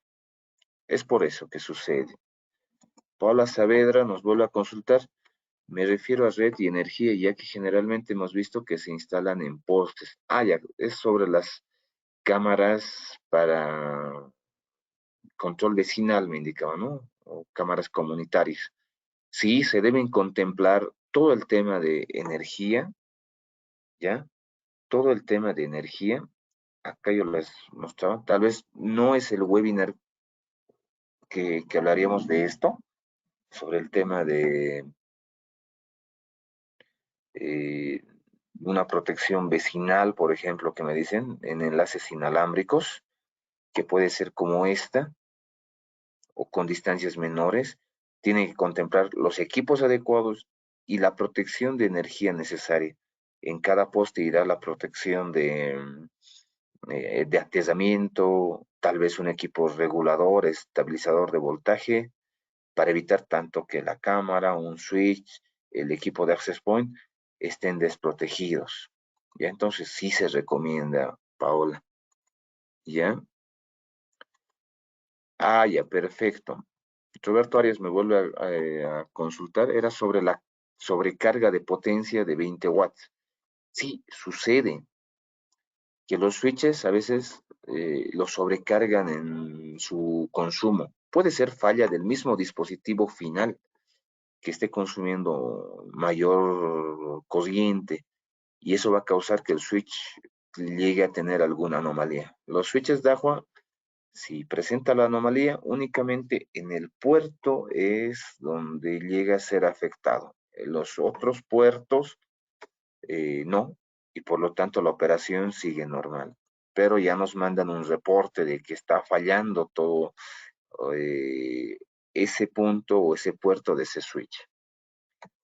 Es por eso que sucede. Paula Saavedra nos vuelve a consultar. Me refiero a red y energía, ya que generalmente hemos visto que se instalan en postes. Ah, ya, es sobre las cámaras para control vecinal, me indicaba, ¿no? O cámaras comunitarias. Sí, se deben contemplar todo el tema de energía, ¿ya? Todo el tema de energía. Acá yo les mostraba, tal vez no es el webinar que hablaríamos de esto, sobre el tema de eh, una protección vecinal, por ejemplo, que me dicen, en enlaces inalámbricos, que puede ser como esta, o con distancias menores, tiene que contemplar los equipos adecuados y la protección de energía necesaria. En cada poste irá la protección de atesamiento, tal vez un equipo regulador, estabilizador de voltaje, para evitar tanto que la cámara, un switch, el equipo de access point estén desprotegidos. Ya entonces sí se recomienda, Paola. ¿Ya? Ah, ya, perfecto. Roberto Arias me vuelve a consultar, era sobre la sobrecarga de potencia de 20 watts. Sí, sucede que los switches a veces los sobrecargan en su consumo. Puede ser falla del mismo dispositivo final que esté consumiendo mayor corriente y eso va a causar que el switch llegue a tener alguna anomalía. Los switches de agua, si presenta la anomalía, únicamente en el puerto es donde llega a ser afectado. En los otros puertos no, y por lo tanto la operación sigue normal. Pero ya nos mandan un reporte de que está fallando todo eh, ese punto o ese puerto de ese switch.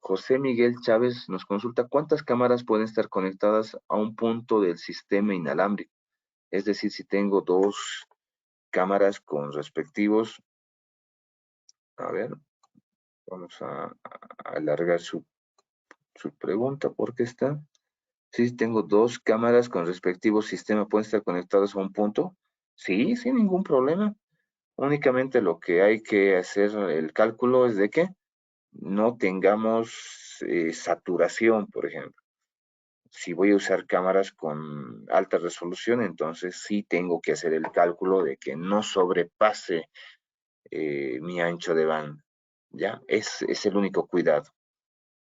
José Miguel Chávez nos consulta cuántas cámaras pueden estar conectadas a un punto del sistema inalámbrico. Es decir, si tengo dos cámaras con respectivos, a ver, vamos a alargar su pregunta porque está. Sí, tengo dos cámaras con respectivo sistema, pueden estar conectadas a un punto. Sí, sin ningún problema. Únicamente lo que hay que hacer el cálculo es de que no tengamos saturación, por ejemplo. Si voy a usar cámaras con alta resolución, entonces sí tengo que hacer el cálculo de que no sobrepase mi ancho de banda. ¿Ya? Es el único cuidado.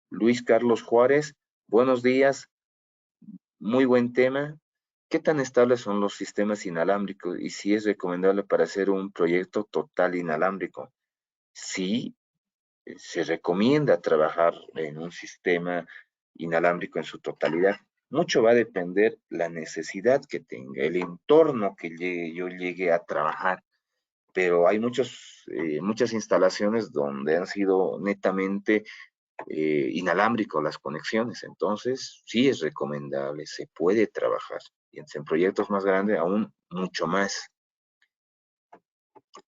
Luis Carlos Juárez, buenos días, muy buen tema. ¿Qué tan estables son los sistemas inalámbricos y si es recomendable para hacer un proyecto total inalámbrico? Sí, se recomienda trabajar en un sistema inalámbrico en su totalidad. Mucho va a depender la necesidad que tenga, el entorno que yo llegue a trabajar, pero hay muchas instalaciones donde han sido netamente inalámbricos las conexiones, entonces sí es recomendable, se puede trabajar, y en proyectos más grandes aún mucho más.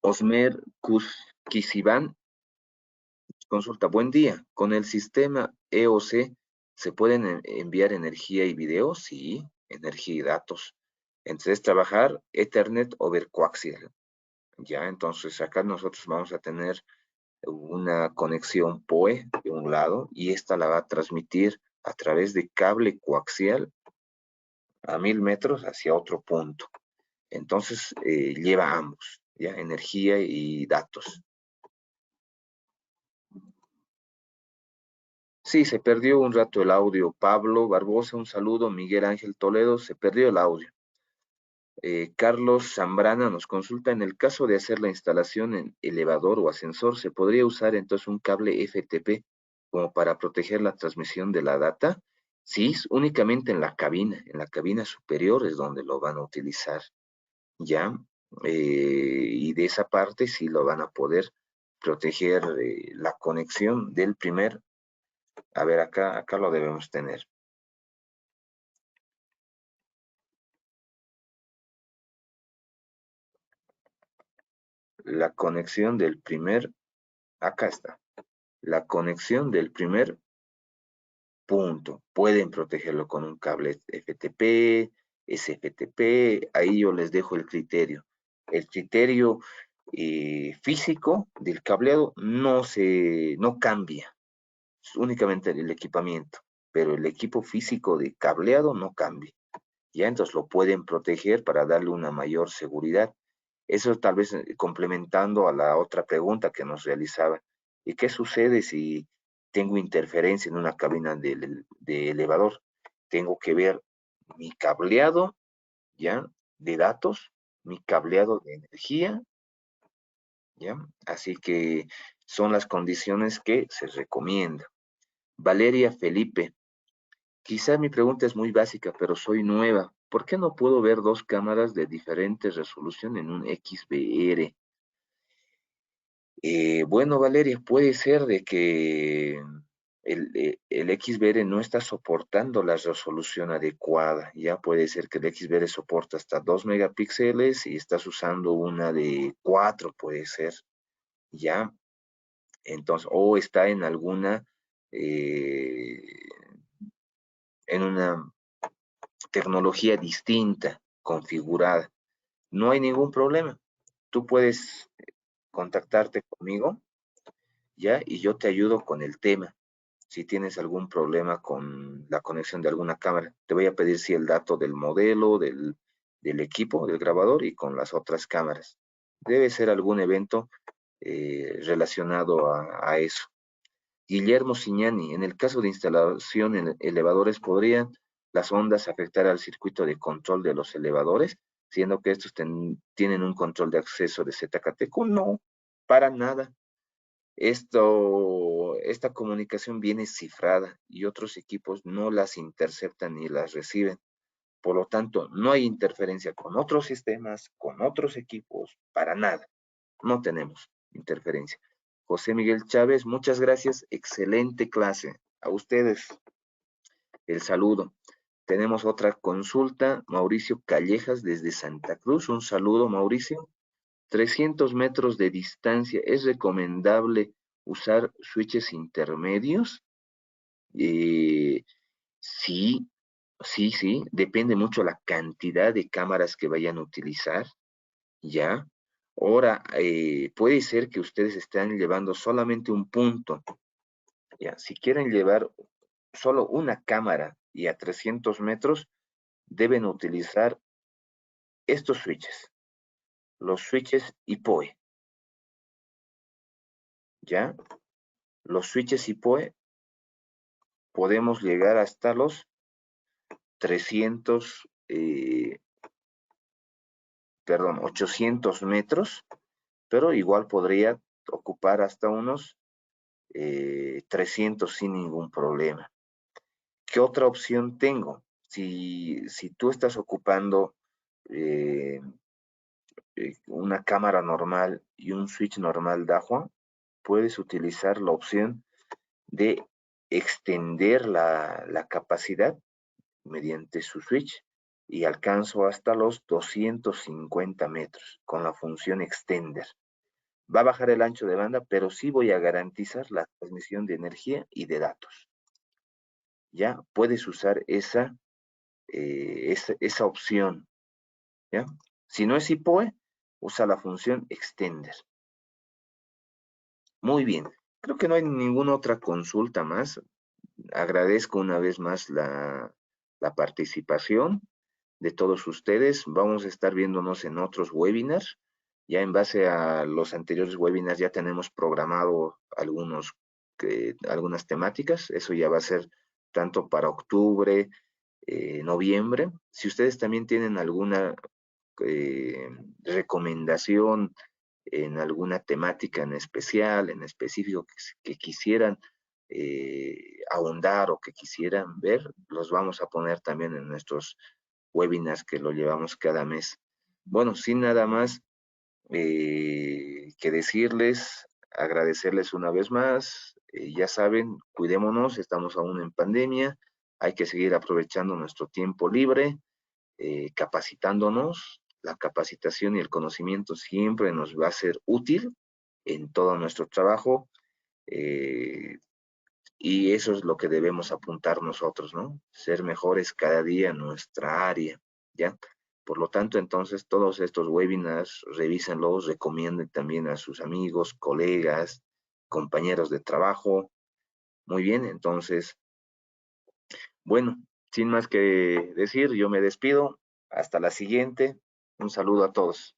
Osmer Kisivan consulta, buen día. ¿Con el sistema EOC se pueden enviar energía y video? Sí, energía y datos. Entonces, trabajar Ethernet over coaxial. Ya, entonces acá nosotros vamos a tener una conexión PoE de un lado y esta la va a transmitir a través de cable coaxial a 1000 metros hacia otro punto. Entonces, lleva ambos, ya, energía y datos. Sí, se perdió un rato el audio. Pablo Barbosa, un saludo. Miguel Ángel Toledo, se perdió el audio. Carlos Zambrana nos consulta, en el caso de hacer la instalación en elevador o ascensor, ¿se podría usar entonces un cable FTP como para proteger la transmisión de la data? Sí, únicamente en la cabina superior es donde lo van a utilizar, ¿ya? Y de esa parte sí lo van a poder proteger la conexión del primer. A ver, acá lo debemos tener. La conexión del primer, acá está. La conexión del primer punto. Pueden protegerlo con un cable FTP, SFTP, ahí yo les dejo el criterio. El criterio físico del cableado no cambia, es únicamente el equipamiento, pero el equipo físico de cableado no cambia. Ya entonces lo pueden proteger para darle una mayor seguridad. Eso tal vez complementando a la otra pregunta que nos realizaba. ¿Y qué sucede si tengo interferencia en una cabina de elevador? Tengo que ver mi cableado, ¿ya? De datos, mi cableado de energía, ¿ya? Así que son las condiciones que se recomiendan. Valeria Felipe, quizá mi pregunta es muy básica, pero soy nueva. ¿Por qué no puedo ver dos cámaras de diferente resolución en un XBR? Bueno, Valeria, puede ser de que el XBR no está soportando la resolución adecuada. Ya puede ser que el XBR soporta hasta 2 megapíxeles y estás usando una de 4, puede ser. Ya, entonces, o está eh, en una tecnología distinta, configurada. No hay ningún problema. Tú puedes contactarte conmigo, ¿ya? Y yo te ayudo con el tema. Si tienes algún problema con la conexión de alguna cámara, te voy a pedir si el dato del modelo, del equipo, del grabador y con las otras cámaras. Debe ser algún evento relacionado a eso. Guillermo Signani, en el caso de instalación en elevadores, ¿podrían las ondas afectar al circuito de control de los elevadores, siendo que estos tienen un control de acceso de ZKTQ? No, para nada. Esta comunicación viene cifrada y otros equipos no las interceptan ni las reciben. Por lo tanto, no hay interferencia con otros sistemas, con otros equipos, para nada. No tenemos interferencia. José Miguel Chávez, muchas gracias. Excelente clase. A ustedes el saludo. Tenemos otra consulta. Mauricio Callejas desde Santa Cruz. Un saludo, Mauricio. 300 metros de distancia. ¿Es recomendable usar switches intermedios? Eh, sí, sí. Depende mucho la cantidad de cámaras que vayan a utilizar. ¿Ya? Ahora, puede ser que ustedes estén llevando solamente un punto. ¿Ya? Si quieren llevar solo una cámara y a 300 metros, deben utilizar estos switches, los switches IPOE. ¿Ya? Los switches IPOE podemos llegar hasta los 300, 800 metros, pero igual podría ocupar hasta unos 300 sin ningún problema. ¿Qué otra opción tengo? Si tú estás ocupando eh, una cámara normal y un switch normal Dahua, puedes utilizar la opción de extender la capacidad mediante su switch y alcanzo hasta los 250 metros con la función extender. Va a bajar el ancho de banda, pero sí voy a garantizar la transmisión de energía y de datos. Ya puedes usar esa opción, ¿ya? Si no es IPOE, usa la función extender. Muy bien, creo que no hay ninguna otra consulta más. Agradezco una vez más la participación de todos ustedes. Vamos a estar viéndonos en otros webinars. Ya en base a los anteriores webinars ya tenemos programado algunas temáticas. Eso ya va a ser tanto para octubre, noviembre. Si ustedes también tienen alguna recomendación en alguna temática en especial, en específico que quisieran ahondar o que quisieran ver, los vamos a poner también en nuestros webinars que lo llevamos cada mes. Bueno, sin nada más que decirles, agradecerles una vez más. Ya saben, cuidémonos, estamos aún en pandemia, hay que seguir aprovechando nuestro tiempo libre, capacitándonos. La capacitación y el conocimiento siempre nos va a ser útil en todo nuestro trabajo. Eh, Y eso es lo que debemos apuntar nosotros, ¿no? Ser mejores cada día en nuestra área, ¿ya? Por lo tanto, entonces, todos estos webinars, revísenlos, recomienden también a sus amigos, colegas, compañeros de trabajo. Muy bien, entonces, bueno, sin más que decir, yo me despido. Hasta la siguiente. Un saludo a todos.